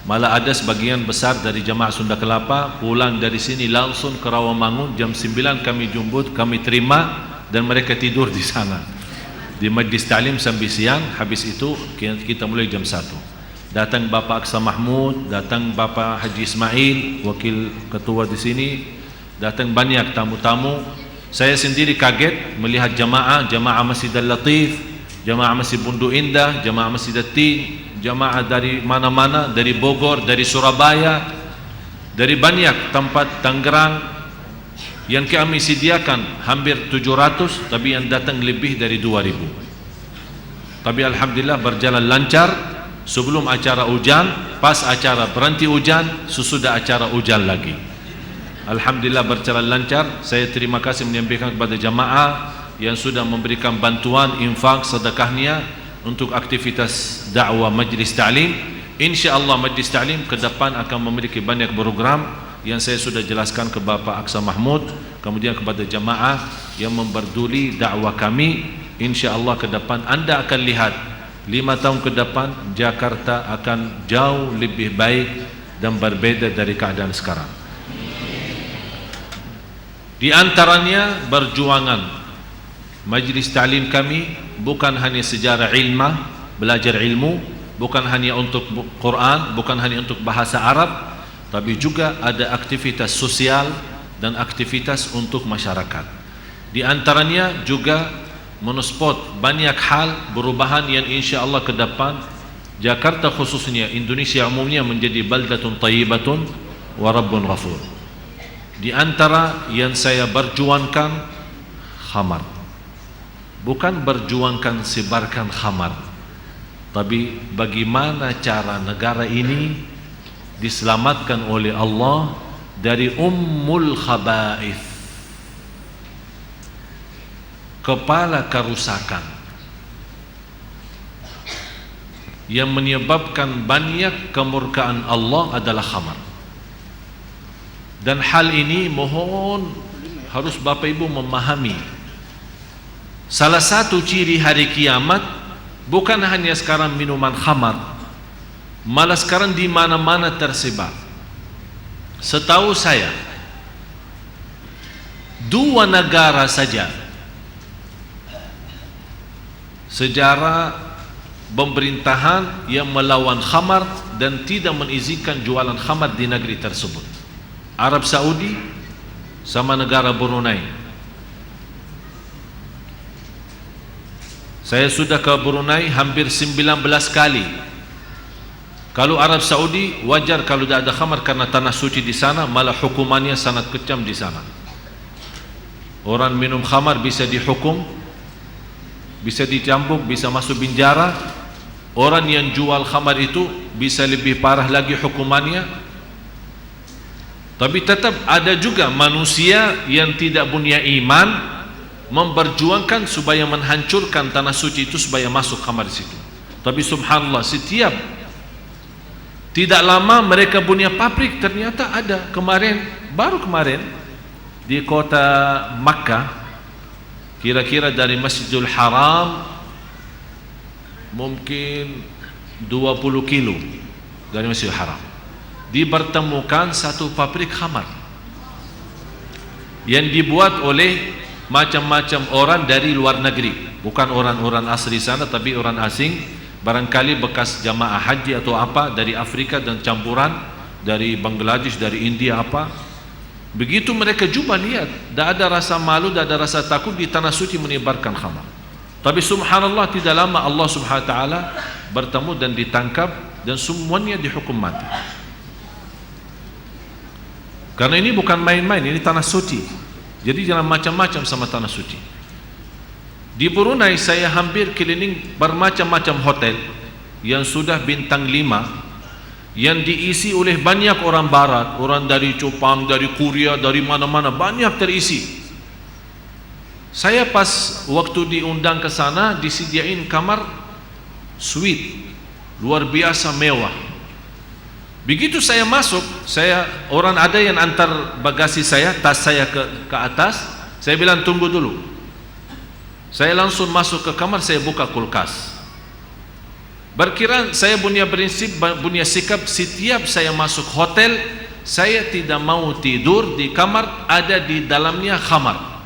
Malah ada sebagian besar dari jamaah Sunda Kelapa pulang dari sini langsung ke Rawamangun, jam 9 kami jemput, kami terima, dan mereka tidur di sana di Majlis Ta'lim sampai siang. Habis itu kita mulai jam 1. Datang Bapak Aksa Mahmud, datang Bapak Haji Ismail, wakil ketua di sini, datang banyak tamu-tamu. Saya sendiri kaget melihat jamaah Masjid Al-Latif, jamaah Masjid Bundu Indah, jamaah Masjid At-Tin, jamaah dari mana-mana, dari Bogor, dari Surabaya, dari banyak tempat, Tangerang, yang kami sediakan hampir 700, tapi yang datang lebih dari 2000. Tapi alhamdulillah berjalan lancar. Sebelum acara hujan, pas acara berhenti hujan, sesudah acara hujan lagi. Alhamdulillah berjalan lancar. Saya terima kasih menyampaikan kepada jamaah yang sudah memberikan bantuan infak sedekahnya untuk aktivitas dakwah Majlis Ta'lim. InsyaAllah Majlis Ta'lim ke depan akan memiliki banyak program yang saya sudah jelaskan ke Bapak Aksa Mahmud, kemudian kepada jamaah yang memberduli dakwah kami. InsyaAllah ke depan Anda akan lihat 5 tahun ke depan Jakarta akan jauh lebih baik dan berbeda dari keadaan sekarang. Di antaranya perjuangan Majlis Ta'lim kami bukan hanya sejarah ilmah, belajar ilmu, bukan hanya untuk Quran, bukan hanya untuk bahasa Arab, tapi juga ada aktivitas sosial dan aktivitas untuk masyarakat. Di antaranya juga mensupport banyak hal perubahan yang insya Allah ke depan Jakarta khususnya, Indonesia umumnya menjadi baldatun tayyibatun wa rabbun ghafur. Di antara yang saya berjuangkan khamar, bukan berjuangkan sebarkan khamar, tapi bagaimana cara negara ini diselamatkan oleh Allah dari ummul khaba'ith, kepala kerusakan yang menyebabkan banyak kemurkaan Allah adalah khamar. Dan hal ini mohon harus Bapak Ibu memahami, salah satu ciri hari kiamat bukan hanya sekarang minuman khamar, malah sekarang di mana-mana tersebar. Setahu saya 2 negara saja sejarah pemerintahan yang melawan khamar dan tidak mengizinkan jualan khamar di negeri tersebut: Arab Saudi sama negara Brunei. Saya sudah ke Brunei hampir 19 kali. Kalau Arab Saudi wajar kalau tidak ada khamar karena tanah suci di sana, malah hukumannya sangat kejam di sana. Orang minum khamar bisa dihukum, bisa dicambuk, bisa masuk penjara. Orang yang jual khamar itu bisa lebih parah lagi hukumannya. Tapi tetap ada juga manusia yang tidak punya iman memperjuangkan supaya menghancurkan tanah suci itu supaya masuk khamar di situ. Tapi subhanallah, setiap tidak lama mereka punya pabrik. Ternyata ada baru kemarin di kota Makkah, kira-kira dari Masjidil Haram mungkin 20 kilo dari Masjidil Haram dipertemukan satu pabrik khamar yang dibuat oleh macam-macam orang dari luar negeri, bukan orang-orang asli sana tapi orang asing, barangkali bekas jamaah haji atau apa dari Afrika dan campuran dari Bangladesh, dari India apa. Begitu mereka jumpa lihat, tidak ada rasa malu, tidak ada rasa takut di tanah suci menyebarkan khamar. Tapi subhanallah tidak lama Allah subhanahu wa ta'ala bertemu dan ditangkap dan semuanya dihukum mati. Karena ini bukan main-main, ini tanah suci. Jadi jangan macam-macam sama tanah suci. Di Brunei saya hampir keliling bermacam-macam hotel yang sudah bintang 5, yang diisi oleh banyak orang barat, orang dari Jepang, dari Korea, dari mana-mana, banyak terisi. Saya pas waktu diundang ke sana disediain kamar suite luar biasa mewah. Begitu saya masuk, orang ada yang antar bagasi saya, tas saya ke atas. Saya bilang tunggu dulu. Saya langsung masuk ke kamar, saya buka kulkas. Berkira saya punya prinsip, punya sikap, setiap saya masuk hotel, saya tidak mau tidur di kamar ada di dalamnya khamar.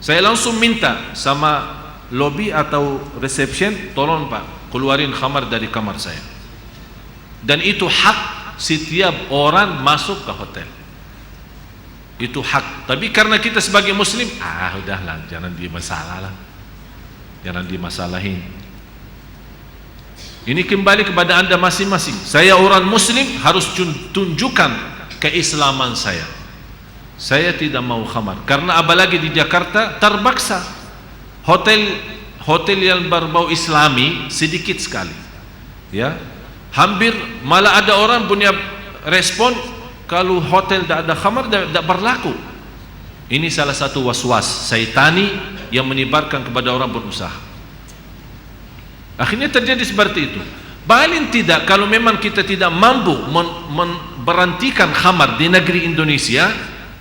Saya langsung minta sama lobby atau reception, tolong Pak, keluarin khamar dari kamar saya. Dan itu hak setiap orang masuk ke hotel. Itu hak. Tapi karena kita sebagai muslim, udahlah, jangan dimasalah lah. Jangan dimasalahin. Ini kembali kepada anda masing-masing. Saya orang muslim harus tunjukkan keislaman saya. Saya tidak mau khamar. Karena apalagi di Jakarta terpaksa. Hotel yang berbau islami sedikit sekali. Ya. Hampir malah ada orang punya respon kalau hotel tidak ada khamar tidak berlaku. Ini salah satu waswas syaitani yang menyebarkan kepada orang berusaha. Akhirnya terjadi seperti itu. Paling tidak kalau memang kita tidak mampu memberhentikan khamar di negeri Indonesia,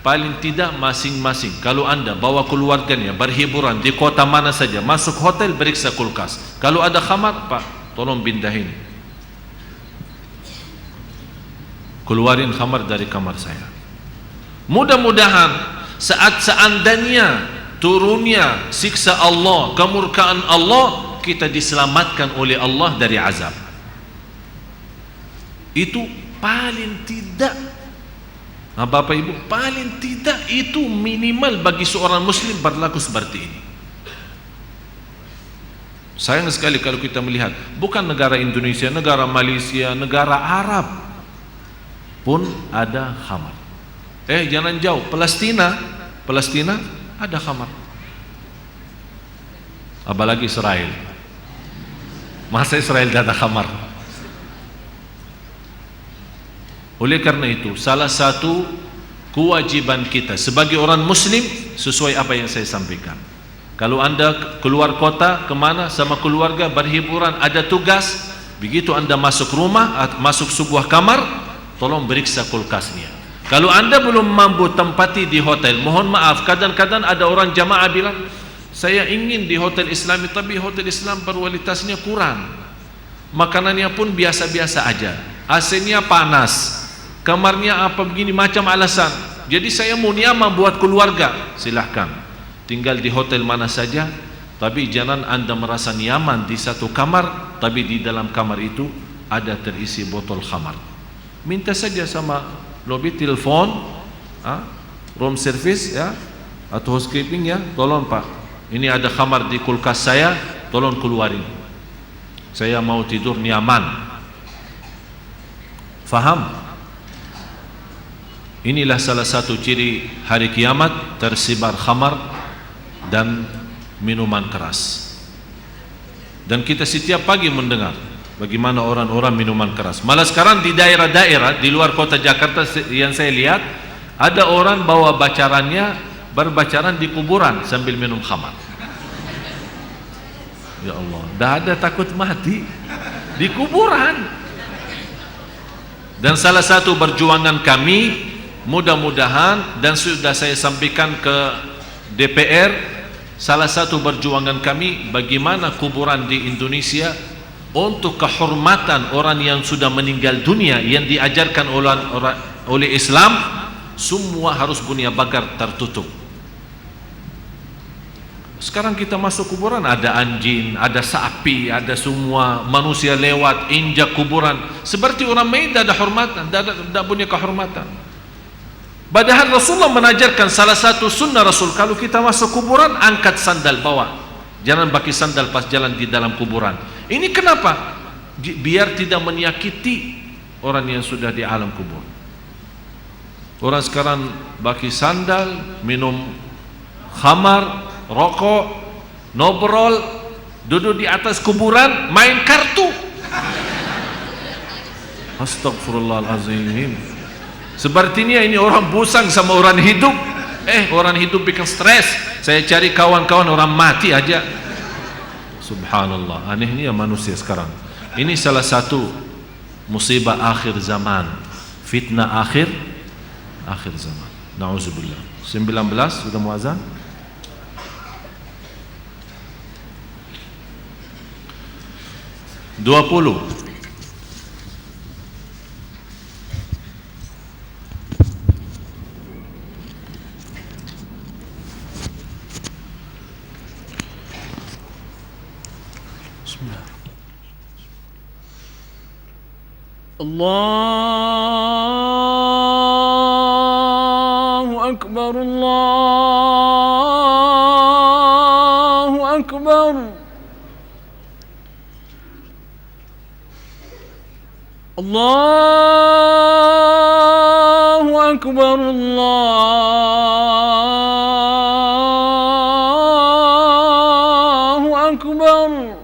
paling tidak masing-masing kalau anda bawa keluarganya berhiburan di kota mana saja, masuk hotel periksa kulkas. Kalau ada khamar, Pak, tolong pindahin. Keluarin khamar dari kamar saya. Mudah-mudahan saat seandainya turunnya siksa Allah, kemurkaan Allah, kita diselamatkan oleh Allah dari azab. Itu paling tidak, Bapak Ibu, paling tidak itu minimal bagi seorang muslim berlaku seperti ini. Sayang sekali kalau kita melihat bukan negara Indonesia, negara Malaysia, negara Arab pun ada khamar. Jangan jauh, Palestina ada khamar. Apalagi Israel. Masa Israel tidak ada khamar? Oleh karena itu, salah satu kewajiban kita sebagai orang muslim sesuai apa yang saya sampaikan. Kalau anda keluar kota kemana sama keluarga berhiburan, ada tugas, begitu anda masuk rumah, masuk sebuah kamar, tolong periksa kulkasnya. Kalau anda belum mampu tempati di hotel, mohon maaf, kadang-kadang ada orang jamaah bilang, saya ingin di hotel Islami, tapi hotel Islam kualitasnya kurang, makanannya pun biasa-biasa aja, AC-nya panas, kamarnya apa begini macam alasan. Jadi saya mau nyaman buat keluarga, silahkan tinggal di hotel mana saja, tapi jangan anda merasa nyaman di satu kamar, tapi di dalam kamar itu ada terisi botol khamar. Minta saja sama lobby, telepon, room service ya, atau housekeeping ya, tolong Pak, ini ada khamar di kulkas saya, tolong keluarin. Saya mau tidur nyaman. Faham? Inilah salah satu ciri hari kiamat, tersebar khamar dan minuman keras. Dan kita setiap pagi mendengar bagaimana orang-orang minuman keras. Malah sekarang di daerah-daerah di luar kota Jakarta yang saya lihat, ada orang bawa bacarannya, berbacaran di kuburan sambil minum khamar. Ya Allah, dah ada takut mati di kuburan. Dan salah satu perjuangan kami, mudah-mudahan, dan sudah saya sampaikan ke DPR, salah satu perjuangan kami bagaimana kuburan di Indonesia untuk kehormatan orang yang sudah meninggal dunia yang diajarkan oleh Islam, semua harus bunyi pagar tertutup. Sekarang kita masuk kuburan, ada anjing, ada sapi, ada semua manusia lewat injak kuburan, seperti orang mayit tidak ada hormatan, tidak punya kehormatan. Padahal Rasulullah menajarkan salah satu sunnah Rasul, kalau kita masuk kuburan angkat sandal bawa, jangan pakai sandal pas jalan di dalam kuburan. Ini kenapa? Biar tidak menyakiti orang yang sudah di alam kubur. Orang sekarang pakai sandal, minum khamar, rokok, ngobrol, duduk di atas kuburan, main kartu. Astagfirullahalazim. Sepertinya ini orang busang sama orang hidup. Orang hidup bikin stres. Saya cari kawan-kawan orang mati aja. Subhanallah, anehnya manusia sekarang. Ini salah satu musibah akhir zaman, fitnah akhir zaman. Nauzubillah. 19 sudah muazzan. 20. Bismillah. Allahu Akbar, Allahu Akbar. Allahu Akbar, Allahu Akbar.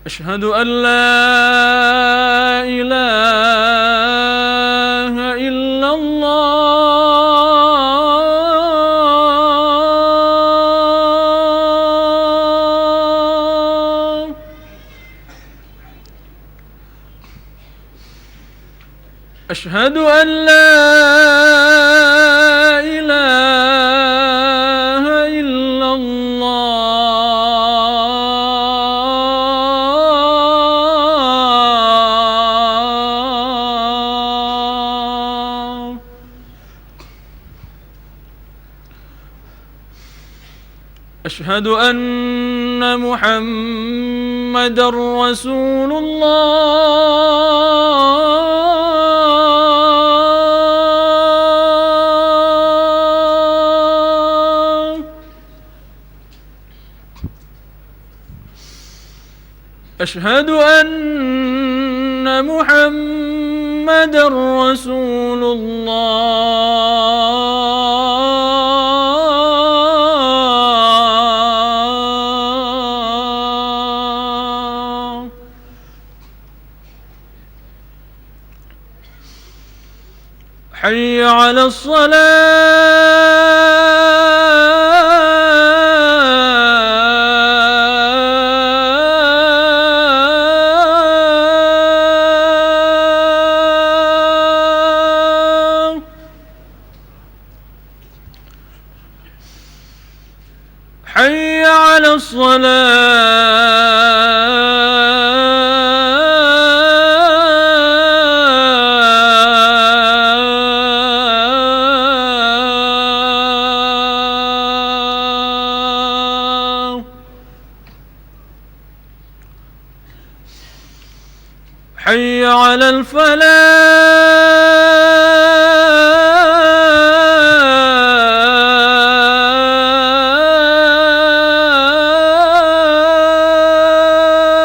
Ashhadu an la ilaha illallah. أشهد أن لا إله إلا الله. أشهد أن محمدًا رسول الله. أشهد أن محمدًا رسول الله. حي على الصلاة. حي على الصلاة. حي على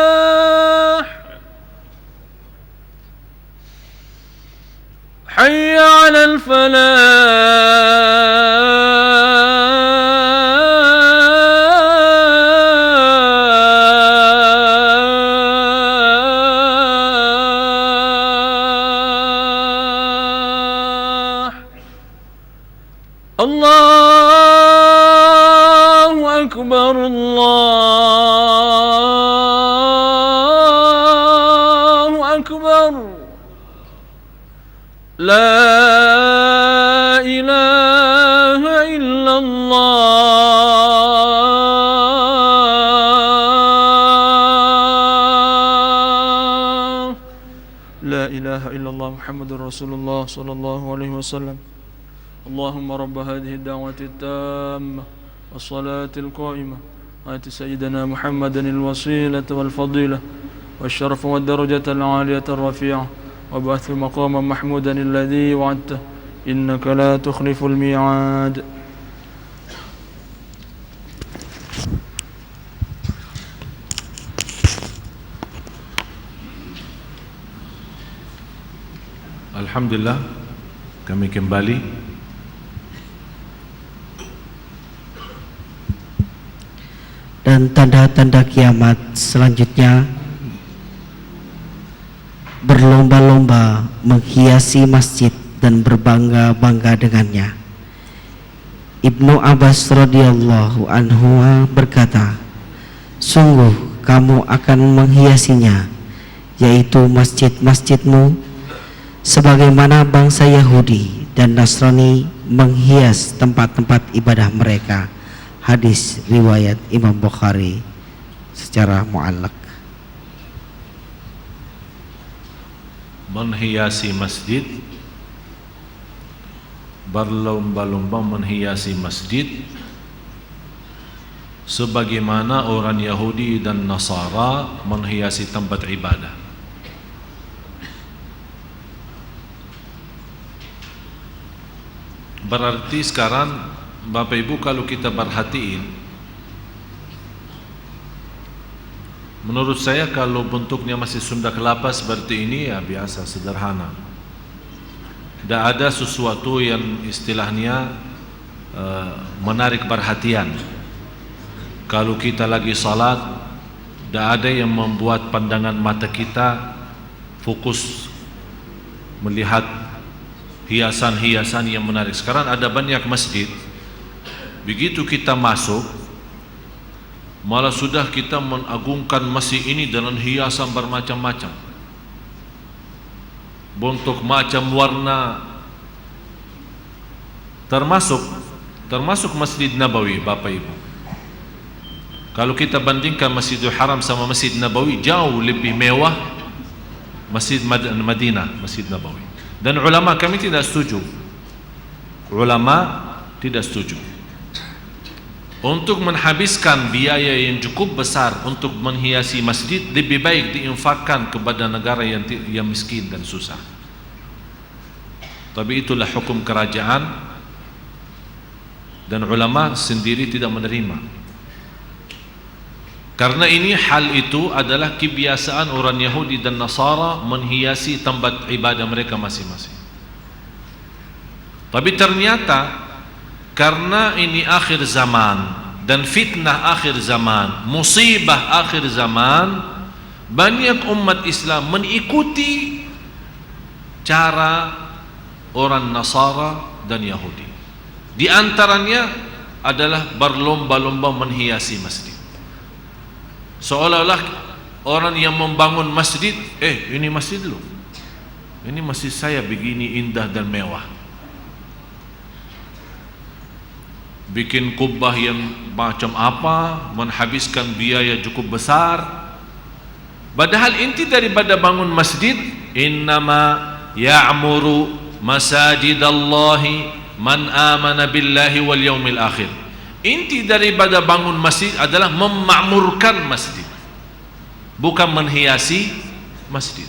الفلاح. حي على الفلاح. الله أكبر، الله أكبر. لا إله إلا الله. إله إلا الله محمد رسول الله صلى الله عليه وسلم. اللهم رب هذه الدعوة التامة والصلاة القائمة آت سيدنا محمدا الوسيلة والفضيلة والشرف والدرجة العالية الرفيعة وبعث مقاما محمودا الذي وعدته إنك لا تخلف الميعاد. Alhamdulillah, kami kembali dan tanda-tanda kiamat selanjutnya berlomba-lomba menghiasi masjid dan berbangga-bangga dengannya. Ibnu Abbas radhiyallahu anhu berkata, sungguh kamu akan menghiasinya, yaitu masjid-masjidmu sebagaimana bangsa Yahudi dan Nasrani menghias tempat-tempat ibadah mereka. Hadis riwayat Imam Bukhari secara mu'allaq. Menghiasi masjid, berlomba-lomba menghiasi masjid sebagaimana orang Yahudi dan Nasara menghiasi tempat ibadah. Berarti sekarang Bapak Ibu, kalau kita perhatiin, menurut saya kalau bentuknya masih Sunda Kelapa seperti ini ya biasa, sederhana. Tidak ada sesuatu yang istilahnya menarik perhatian. Kalau kita lagi salat, tidak ada yang membuat pandangan mata kita fokus melihat hiasan-hiasan yang menarik. Sekarang ada banyak masjid, begitu kita masuk malah sudah kita mengagungkan masjid ini dengan hiasan bermacam-macam, bentuk macam warna, termasuk Masjid Nabawi. Bapak Ibu, kalau kita bandingkan Masjidil Haram sama Masjid Nabawi, jauh lebih mewah Masjid Madinah, Masjid Nabawi. Dan ulama kami tidak setuju, untuk menghabiskan biaya yang cukup besar untuk menghiasi masjid, lebih baik diinfakkan kepada negara yang miskin dan susah. Tapi itulah hukum kerajaan, dan ulama sendiri tidak menerima. Karena ini hal itu adalah kebiasaan orang Yahudi dan Nasara menghiasi tempat ibadah mereka masing-masing. Tapi ternyata karena ini akhir zaman dan fitnah akhir zaman, musibah akhir zaman, banyak umat Islam mengikuti cara orang Nasara dan Yahudi. Di antaranya adalah berlomba-lomba menghiasi masjid. Seolah-olah orang yang membangun masjid, ini masjid lu, ini masjid saya begini indah dan mewah. Bikin kubah yang macam apa, menghabiskan biaya cukup besar. Padahal inti daripada bangun masjid, innama ya'muru masajidallahi man amana billahi wal yaumil akhir. Inti daripada bangun masjid adalah memakmurkan masjid, bukan menghiasi masjid.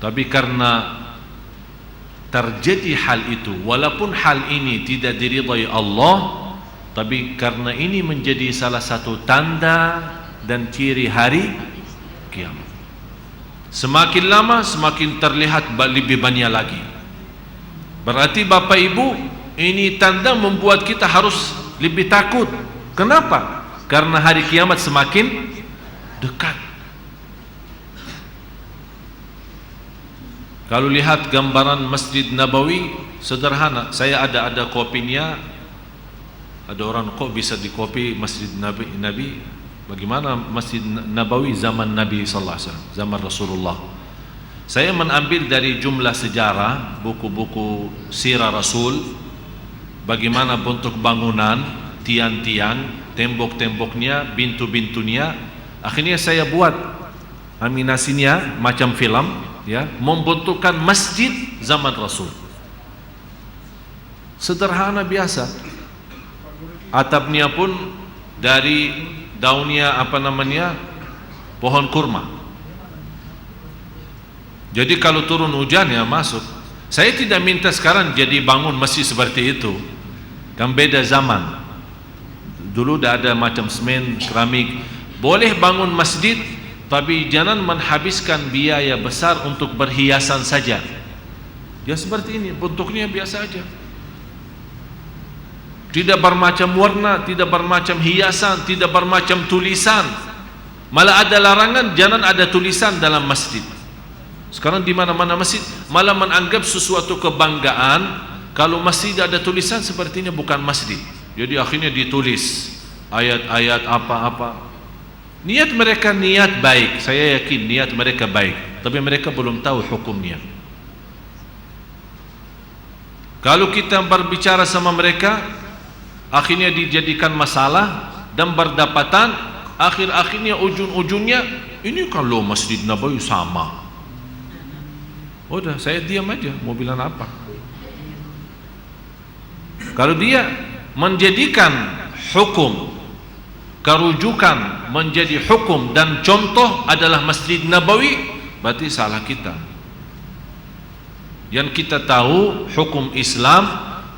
Tapi karena terjadi hal itu, walaupun hal ini tidak diridhai Allah, tapi karena ini menjadi salah satu tanda dan ciri hari kiamat. Semakin lama semakin terlihat lebih banyak lagi. Berarti Bapak Ibu, ini tanda membuat kita harus lebih takut. Kenapa? Karena hari kiamat semakin dekat. Kalau lihat gambaran Masjid Nabawi, sederhana. Saya ada kopinya. Ada orang kok bisa dikopi Masjid Nabi. Bagaimana Masjid Nabawi zaman Nabi sallallahu alaihi wasallam, zaman Rasulullah. Saya mengambil dari jumlah sejarah, buku-buku sirah Rasul, bagaimana bentuk bangunan, tiang-tiang, tembok-temboknya, pintu-pintunya. Akhirnya saya buat animasinya macam film, ya, membentukkan masjid zaman Rasul. Sederhana biasa. Atapnya pun dari daunnya pohon kurma. Jadi kalau turun hujan ya masuk. Saya tidak minta sekarang jadi bangun masjid seperti itu, kan beda zaman. Dulu dah ada macam semen, keramik. Boleh bangun masjid, tapi jangan menghabiskan biaya besar untuk berhiasan saja. Ya seperti ini, bentuknya biasa aja, tidak bermacam warna, tidak bermacam hiasan, tidak bermacam tulisan. Malah ada larangan jangan ada tulisan dalam masjid. Sekarang di mana-mana masjid malah menganggap sesuatu kebanggaan kalau masjid ada tulisan sepertinya bukan masjid. Jadi akhirnya ditulis ayat-ayat apa-apa. Niat mereka niat baik, saya yakin niat mereka baik, tapi mereka belum tahu hukumnya. Kalau kita berbicara sama mereka, akhirnya dijadikan masalah dan berdapatan. Akhir-akhirnya ujung-ujungnya ini kalau Masjid Nabawi sama. Udah, saya diam aja, mau bilang apa? Kalau dia menjadikan hukum, kerujukan menjadi hukum dan contoh adalah Masjid Nabawi, berarti salah kita. Yang kita tahu hukum Islam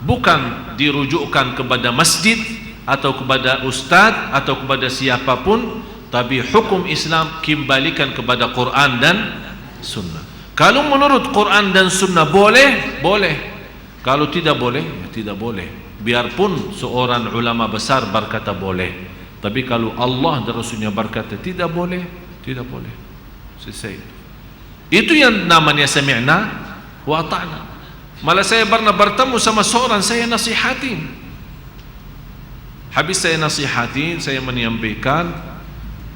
bukan dirujukkan kepada masjid atau kepada ustaz atau kepada siapapun, tapi hukum Islam kembalikan kepada Quran dan Sunnah. Kalau menurut Quran dan Sunnah boleh, boleh. Kalau tidak boleh, ya tidak boleh. Biarpun seorang ulama besar berkata boleh, tapi kalau Allah dan Rasulnya berkata tidak boleh, tidak boleh. Selesai. Itu yang namanya sami'na wa ata'na. Malah saya pernah bertemu sama seorang, saya nasihatin. Habis saya nasihatin, saya menyampaikan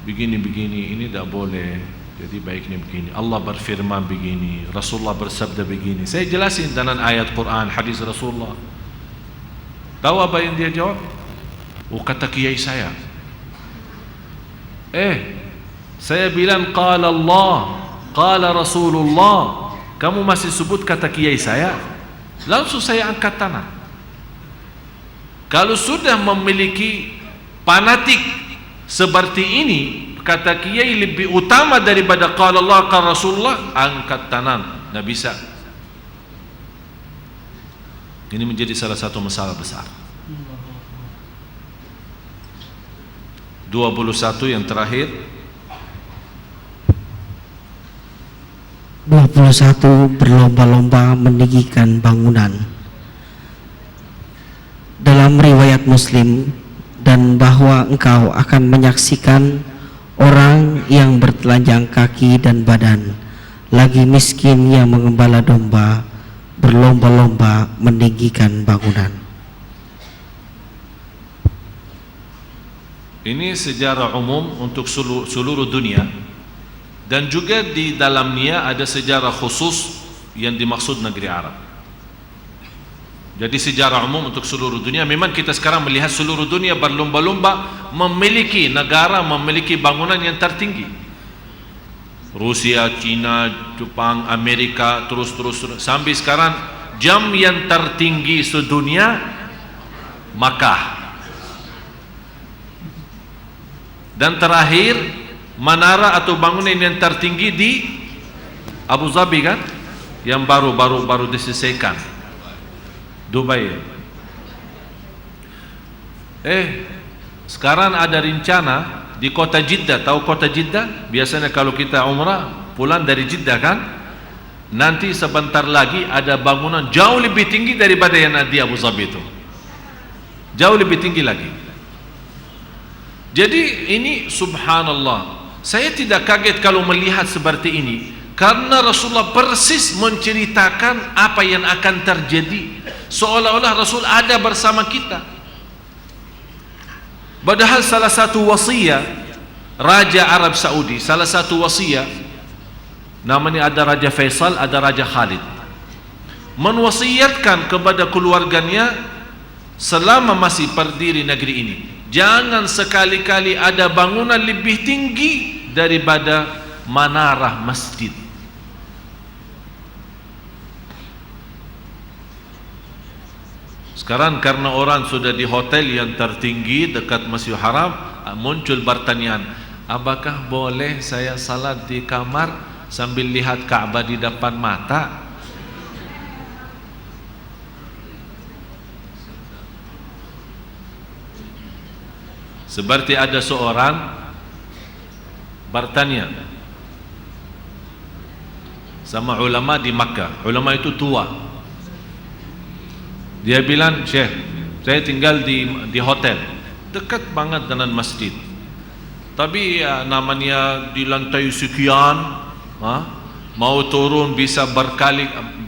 begini-begini, ini tidak boleh. Jadi baiknya begini, Allah berfirman begini, Rasulullah bersabda begini. Saya jelasin dengan ayat Quran, hadis Rasulullah. Tahu apa yang dia jawab? Oh, kata kiai saya. Saya bilang qala Allah, qala Rasulullah. Kamu masih sebut kata kiai saya? Langsung saya angkat tangan. Kalau sudah memiliki fanatik seperti ini, kata kiai lebih utama daripada qala Allah qala Rasulullah, angkat tangan. Tidak bisa. Ini menjadi salah satu masalah besar. 21 yang terakhir. 21 berlomba-lomba meninggikan bangunan. Dalam riwayat Muslim, dan bahwa engkau akan menyaksikan orang yang bertelanjang kaki dan badan, lagi miskin yang mengembala domba, berlomba-lomba meninggikan bangunan. Ini sejarah umum untuk seluruh dunia, dan juga di dalamnya ada sejarah khusus yang dimaksud negeri Arab. Jadi sejarah umum untuk seluruh dunia. Memang kita sekarang melihat seluruh dunia berlomba-lomba memiliki negara, memiliki bangunan yang tertinggi. Rusia, China, Jepang, Amerika, terus sampai sekarang jam yang tertinggi sedunia Makkah. Dan terakhir menara atau bangunan yang tertinggi di Abu Dhabi, kan, yang baru diselesaikan, Dubai. Sekarang ada rencana di kota Jeddah. Tahu kota Jeddah? Biasanya kalau kita umrah pulang dari Jeddah, kan, nanti sebentar lagi ada bangunan jauh lebih tinggi daripada yang di Abu Dhabi itu, jauh lebih tinggi lagi. Jadi ini subhanallah, saya tidak kaget kalau melihat seperti ini, karena Rasulullah persis menceritakan apa yang akan terjadi, seolah-olah Rasul ada bersama kita. Padahal salah satu wasiat Raja Arab Saudi, salah satu wasiat, namanya ada Raja Faisal, ada Raja Khalid, menwasiatkan kepada keluarganya selama masih berdiri negeri ini, jangan sekali-kali ada bangunan lebih tinggi daripada manarah masjid. Sekarang karena orang sudah di hotel yang tertinggi dekat Masjidil Haram, muncul pertanyaan, apakah boleh saya salat di kamar sambil lihat Ka'bah di depan mata? Seperti ada seorang bertanya sama ulama di Makkah. Ulama itu tua. Dia bilang, Syekh, saya tinggal di hotel dekat banget dengan masjid, tapi ya, namanya di lantai sekian, mau turun bisa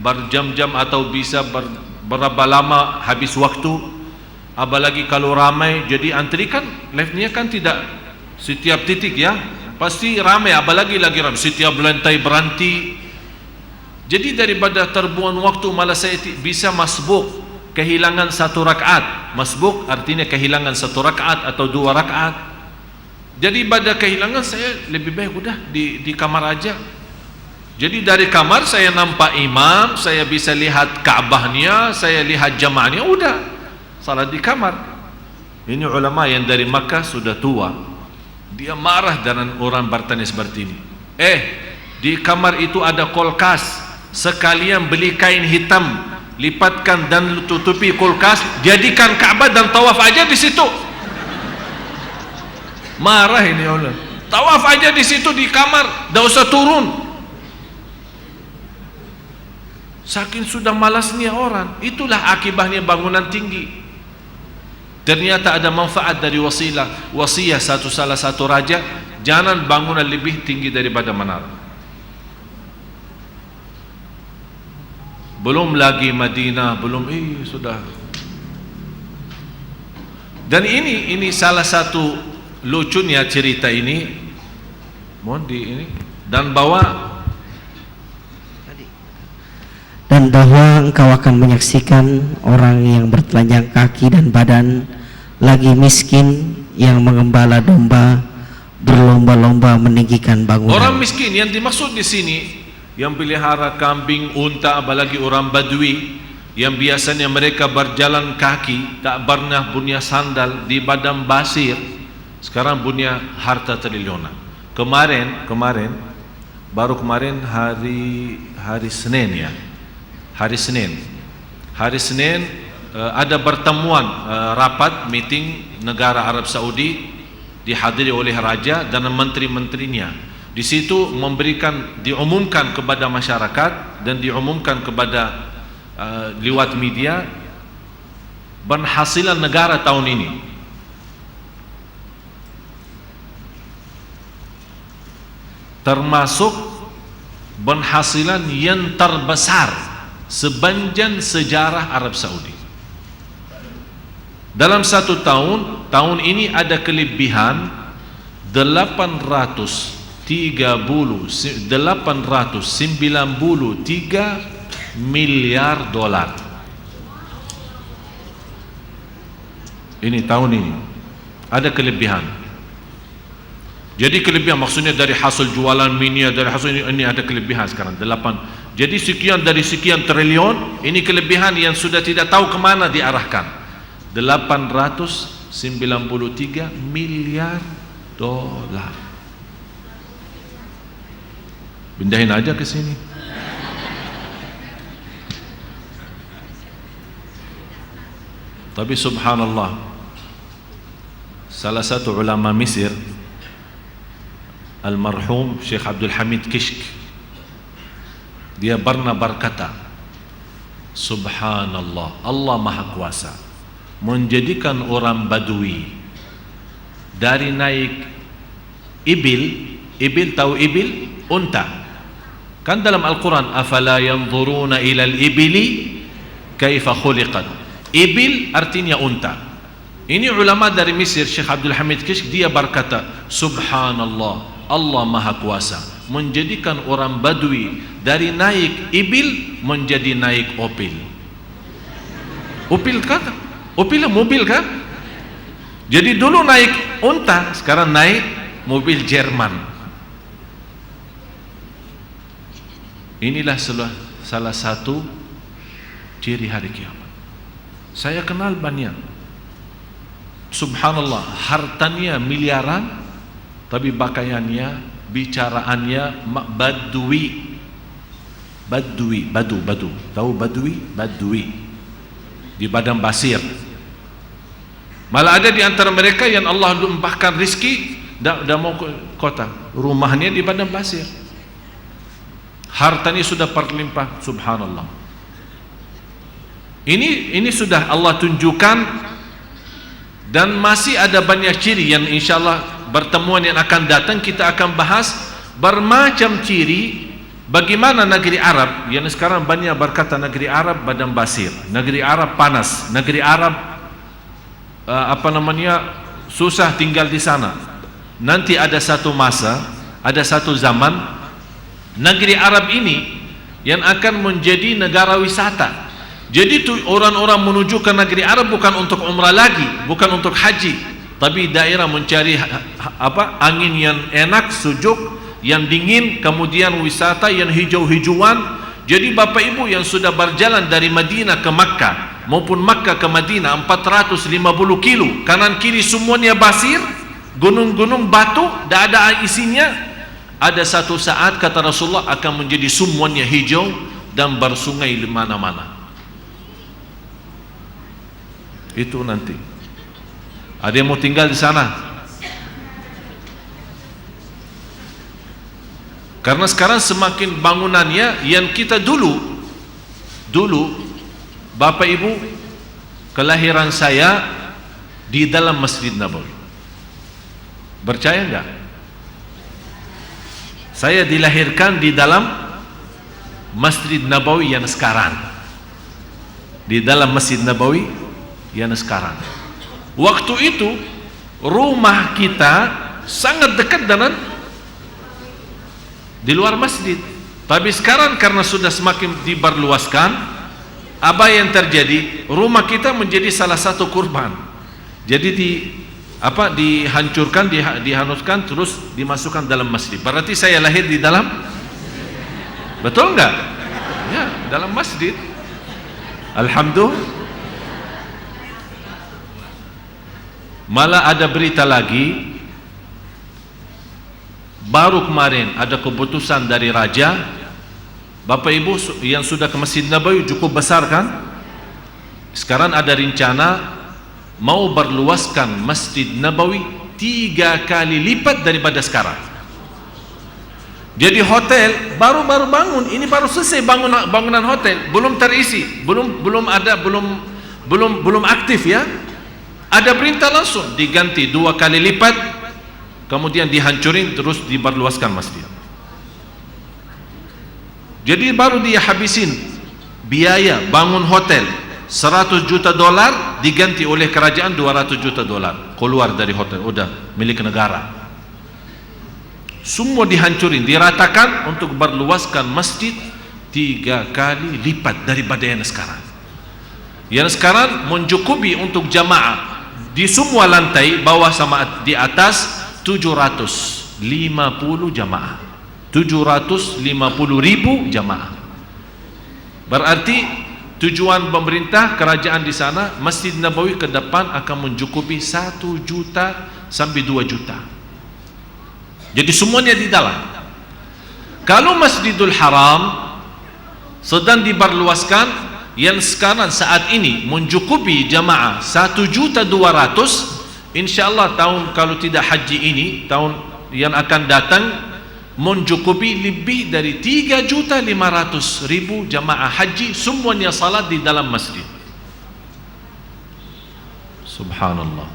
berjam-jam atau bisa berapa lama habis waktu, apalagi kalau ramai. Jadi antri kan liftnya kan tidak setiap titik ya, pasti ramai, apalagi lagi ramai setiap lantai berhenti. Jadi daripada terbuang waktu, malah saya bisa masbuk, kehilangan satu rakaat. Masbuk artinya kehilangan satu rakaat atau dua rakaat. Jadi pada kehilangan, saya lebih baik udah di kamar aja. Jadi dari kamar saya nampak imam, saya bisa lihat Ka'bahnya, saya lihat jamaahnya, udah salat di kamar. Ini ulama yang dari Makkah sudah tua. Dia marah dengan orang bertanya seperti ini. Di kamar itu ada kulkas, sekalian beli kain hitam, lipatkan dan tutupi kulkas, jadikan Ka'bah dan tawaf aja di situ. Marah ini Allah. Tawaf aja di situ di kamar, enggak usah turun. Saking sudah malasnya orang. Itulah akibatnya bangunan tinggi. Ternyata ada manfaat dari wasiat salah satu raja, jangan bangunan lebih tinggi daripada menara. Belum lagi Madinah, belum sudah. Dan ini salah satu lucunya cerita ini. Mohon ini dan bahwa engkau akan menyaksikan orang yang bertelanjang kaki dan badan, lagi miskin, yang mengembala domba, berlomba-lomba meninggikan bangunan. Orang miskin yang dimaksud di sini, yang pelihara kambing, unta, apalagi orang Badui yang biasanya mereka berjalan kaki, tak pernah punya sandal, di padang pasir, sekarang punya harta triliunan. Kemarin baru kemarin hari Senin ya. Hari Senin ada pertemuan, rapat meeting negara Arab Saudi, dihadiri oleh raja dan menteri-menterinya. Di situ diumumkan kepada masyarakat dan diumumkan kepada lewat media penghasilan negara tahun ini. Termasuk penghasilan yang terbesar sepanjang sejarah Arab Saudi. Dalam satu tahun ini ada kelebihan 893 miliar dolar. Ini tahun ini ada kelebihan. Jadi kelebihan maksudnya dari hasil jualan minyak, dari hasil ini ada kelebihan sekarang 8. Jadi sekian dari sekian triliun, ini kelebihan yang sudah tidak tahu kemana diarahkan. 893 miliar dolar. Pindahin aja ke sini. Tapi subhanallah, salah satu ulama Mesir, almarhum Syekh Abdul Hamid Kishk, dia pernah berkata, subhanallah, Allah Maha Kuasa menjadikan orang Badui dari naik ibil, tahu ibil? Unta. Kan dalam Al-Quran, afala yanzuruna ilal ibili kaifa khuliqat. Ibil artinya unta. Ini ulama dari Mesir, Syekh Abdul Hamid Kishk, dia berkata, subhanallah, Allah Maha Kuasa menjadikan orang Badui dari naik ibil menjadi naik Opel. Opel kan? Opel mobil kan? Jadi dulu naik unta, sekarang naik mobil Jerman. Inilah salah satu ciri hari kiamat. Saya kenal banyak, subhanallah, hartanya miliaran, tapi pakaiannya, bicaraannya badui. Tahu badui di Padang Pasir. Malah ada di antara mereka yang Allah limpahkan rizki, dah mau ke kota, rumahnya di Padang Pasir, hartanya sudah berlimpah, subhanallah. Ini sudah Allah tunjukkan, dan masih ada banyak ciri yang insyaallah pertemuan yang akan datang kita akan bahas bermacam ciri bagaimana negeri Arab yang sekarang banyak berkata negeri Arab Padang Pasir, negeri Arab panas, negeri Arab susah tinggal di sana. Nanti ada satu masa, ada satu zaman negeri Arab ini yang akan menjadi negara wisata. Jadi tu orang-orang menuju ke negeri Arab bukan untuk umrah lagi, bukan untuk haji, tapi daerah mencari angin yang enak, sejuk, yang dingin, kemudian wisata yang hijau-hijauan. Jadi Bapak Ibu yang sudah berjalan dari Madinah ke Makkah maupun Makkah ke Madinah 450 kilo, kanan kiri semuanya pasir, gunung-gunung batu, tidak ada isinya. Ada satu saat kata Rasulullah akan menjadi semuanya hijau dan bersungai di mana-mana. Itu nanti. Ada yang mau tinggal di sana? Karena sekarang semakin bangunannya yang kita dulu Bapak Ibu, kelahiran saya di dalam Masjid Nabawi. Percaya enggak? Saya dilahirkan di dalam Masjid Nabawi yang sekarang. Di dalam Masjid Nabawi yang sekarang. Waktu itu rumah kita sangat dekat dengan di luar masjid. Tapi sekarang karena sudah semakin diberluaskan, apa yang terjadi? Rumah kita menjadi salah satu kurban. Jadi dihancurkan, dihanuskan, terus dimasukkan dalam masjid. Berarti saya lahir di dalam, betul enggak? Ya, dalam masjid. Alhamdulillah. Malah ada berita lagi, baru kemarin ada keputusan dari raja. Bapak Ibu yang sudah ke Masjid Nabawi cukup besar kan? Sekarang ada rencana mau berluaskan Masjid Nabawi 3 kali lipat daripada sekarang. Jadi hotel baru bangun, ini baru selesai bangunan hotel, belum terisi, belum aktif ya. Ada perintah langsung diganti 2 kali lipat, kemudian dihancurin, terus diberluaskan masjid. Jadi baru dia habisin biaya bangun hotel $100 juta, diganti oleh kerajaan $200 juta, keluar dari hotel, udah milik negara. Semua dihancurin, diratakan untuk berluaskan masjid 3 kali lipat daripada yang sekarang. Yang sekarang mencukupi untuk jamaah di semua lantai, bawah sama di atas, 750 jamaah, 750.000 jamaah. Berarti tujuan pemerintah kerajaan di sana, Masjid Nabawi ke depan akan mencukupi 1 juta sampai 2 juta. Jadi semuanya di dalam. Kalau Masjidul Haram sedang diberluaskan, yang sekarang saat ini mencukupi jamaah 1.200.000, insyaallah tahun, kalau tidak haji ini, tahun yang akan datang mencukupi lebih dari 3.500.000 jamaah haji, semuanya salat di dalam masjid. Subhanallah.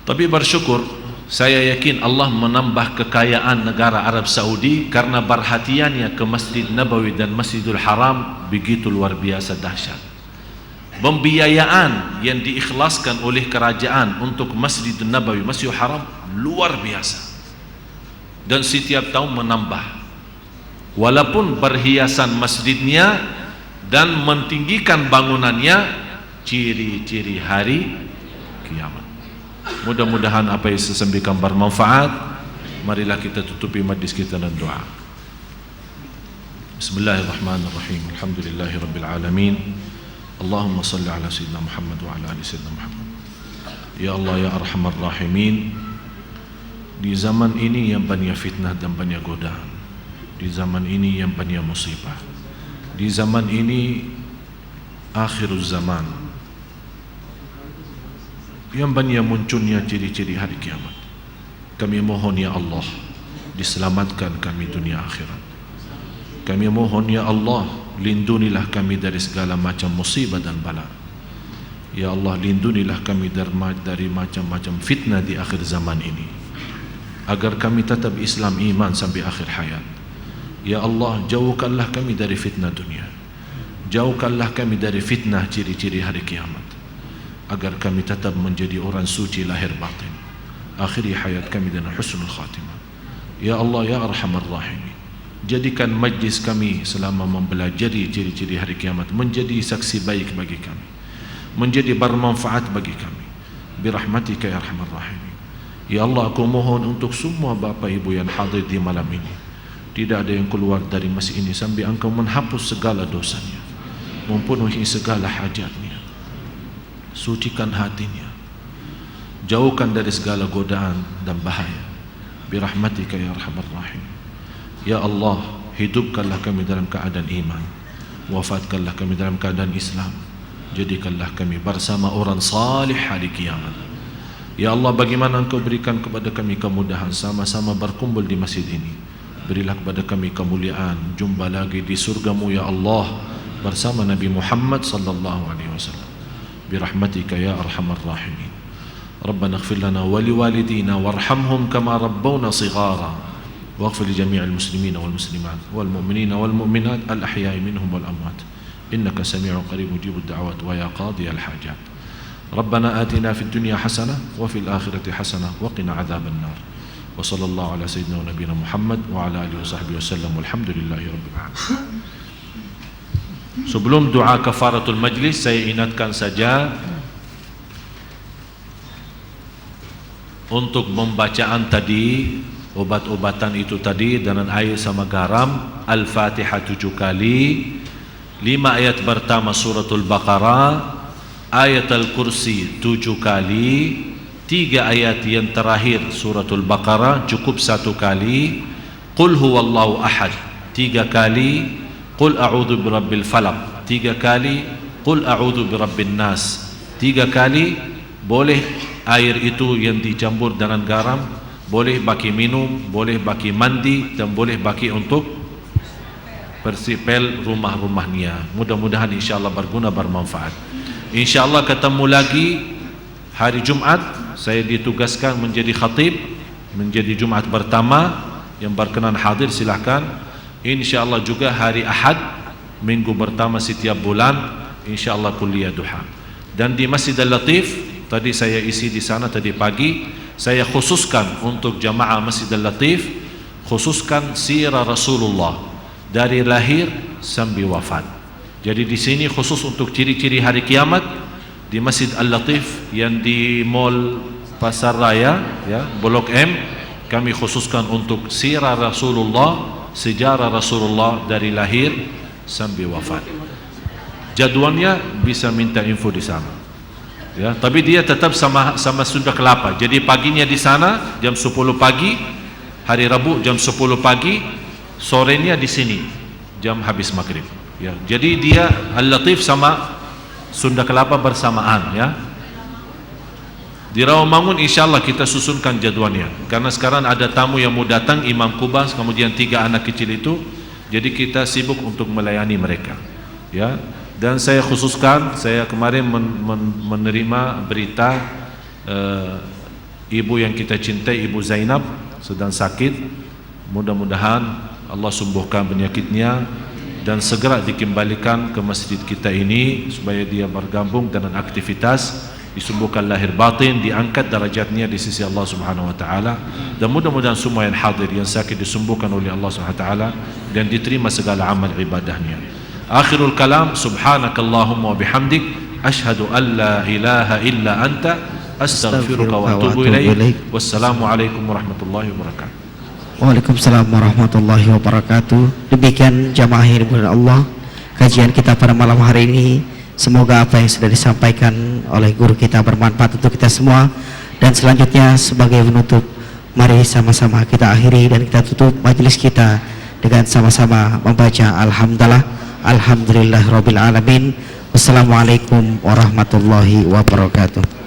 Tapi bersyukur, saya yakin Allah menambah kekayaan negara Arab Saudi karena perhatiannya ke Masjid Nabawi dan Masjidul Haram begitu luar biasa dahsyat. Pembiayaan yang diikhlaskan oleh kerajaan untuk Masjidul Nabawi, Masjidul Haram luar biasa, dan setiap tahun menambah. Walaupun perhiasan masjidnya dan mentinggikan bangunannya ciri-ciri hari kiamat. Mudah-mudahan apa yang saya sampaikan bermanfaat. Marilah kita tutupi majlis kita dengan doa. Bismillahirrahmanirrahim. Alhamdulillahi rabbil alamin. Allahumma salli ala sayyidina Muhammad wa ala ali sayyidina Muhammad. Ya Allah ya arhamar rahimin. Di zaman ini yang banyak fitnah dan banyak godaan, di zaman ini yang banyak musibah, di zaman ini akhirul zaman, yang banyak munculnya ciri-ciri hari kiamat. Kami mohon ya Allah, diselamatkan kami dunia akhirat. Kami mohon ya Allah, lindunilah kami dari segala macam musibah dan bala. Ya Allah, lindunilah kami dari macam-macam fitnah di akhir zaman ini, agar kami tetap Islam iman sampai akhir hayat. Ya Allah, jauhkanlah kami dari fitnah dunia, jauhkanlah kami dari fitnah ciri-ciri hari kiamat, agar kami tetap menjadi orang suci lahir batin, akhiri hayat kami dengan husnul khatimah. Ya Allah ya arhamar rahimin, jadikan majlis kami selama mempelajari ciri-ciri hari kiamat menjadi saksi baik bagi kami, menjadi bermanfaat bagi kami, birahmatika ya arhamar rahimin. Ya Allah, aku mohon untuk semua bapa ibu yang hadir di malam ini, tidak ada yang keluar dari masjid ini sampai Engkau menghapus segala dosanya, mempenuhi segala hajatnya, sucikan hatinya, jauhkan dari segala godaan dan bahaya, birahmatika ya arhamar rahimin. Ya Allah, hidupkanlah kami dalam keadaan iman, wafatkanlah kami dalam keadaan Islam, jadikanlah kami bersama orang salih hari kiamat. Ya Allah, bagaimana Engkau berikan kepada kami kemudahan sama-sama berkumpul di masjid ini, berilah kepada kami kemuliaan jumpa lagi di surgamu ya Allah bersama Nabi Muhammad sallallahu alaihi wasallam, birahmatika ya arhamar rahimin. Rabbana ighfir lana wa liwalidina warhamhum kama rabbawna shighara. واغفر لجميع المسلمين والمسلمات والمؤمنين والمؤمنات الأحياء منهم والأموات إنك سميع قريب مجيب الدعوات ويا قاضي الحاجات. ربنا آتنا في الدنيا حسنة وفي الآخرة حسنة وقنا عذاب النار. وصلى الله على سيدنا ونبينا محمد وعلى آله وصحبه وسلم والحمد لله رب العالمين. Sebelum doa kafaratul majlis, saya ingatkan saja untuk pembacaan tadi, obat-obatan itu tadi dengan air sama garam, Al-Fatihah 7 kali, 5 ayat pertama suratul Baqarah, ayat Al-Kursi 7 kali, 3 ayat yang terakhir suratul Baqarah cukup 1 kali, Qul huwallahu ahad 3 kali, Qul a'udzu birabbil falaq 3 kali, Qul a'udzu birabbin nas 3 kali. Boleh air itu yang dicampur dengan garam, boleh bagi minum, boleh bagi mandi, dan boleh bagi untuk bersipel rumah-rumahnya. Mudah-mudahan insyaAllah berguna, bermanfaat. InsyaAllah ketemu lagi hari Jumat. Saya ditugaskan menjadi khatib, menjadi Jumat pertama. Yang berkenan hadir silahkan. InsyaAllah juga hari Ahad, minggu pertama setiap bulan, InsyaAllah kuliah duha. Dan di Masjid Al-Latif, tadi saya isi di sana tadi pagi, saya khususkan untuk jamaah Masjid Al-Latif, khususkan sirah Rasulullah dari lahir sampai wafat. Jadi di sini khusus untuk ciri-ciri hari kiamat di Masjid Al-Latif yang di Mall Pasar Raya, ya, Blok M, kami khususkan untuk sirah Rasulullah, sejarah Rasulullah dari lahir sampai wafat. Jadwalnya bisa minta info di sana. Ya, tapi dia tetap sama Sunda Kelapa. Jadi paginya di sana jam 10 pagi, hari Rabu jam 10 pagi, sorenya di sini jam habis maghrib. Ya, jadi dia Al-Latif sama Sunda Kelapa bersamaan, ya. Di Rawamangun insyaallah kita susunkan jadwalnya, karena sekarang ada tamu yang mau datang, Imam Kubas, kemudian 3 anak kecil itu, jadi kita sibuk untuk melayani mereka, ya. Dan saya khususkan, saya kemarin menerima berita ibu yang kita cintai, Ibu Zainab, sedang sakit. Mudah-mudahan Allah sembuhkan penyakitnya dan segera dikembalikan ke masjid kita ini supaya dia bergabung dengan aktivitas, disembuhkan lahir batin, diangkat derajatnya di sisi Allah Subhanahu wa taala, dan mudah-mudahan semua yang hadir yang sakit disembuhkan oleh Allah Subhanahu wa taala dan diterima segala amal ibadahnya. Akhirul kalam, subhanakallahumma wa bihamdik, ashhadu an la ilaha illa anta, astaghfiruka wa atubu ilaik. Wassalamu alaikum warahmatullahi wabarakatuh. Waalaikumsalam warahmatullahi wabarakatuh. Demikian jamaah yang dimuliakan Allah, kajian kita pada malam hari ini. Semoga apa yang sudah disampaikan oleh guru kita bermanfaat untuk kita semua. Dan selanjutnya sebagai penutup, mari sama-sama kita akhiri dan kita tutup majelis kita dengan sama-sama membaca Alhamdulillahirabbil alamin. Wassalamualaikum warahmatullahi wabarakatuh.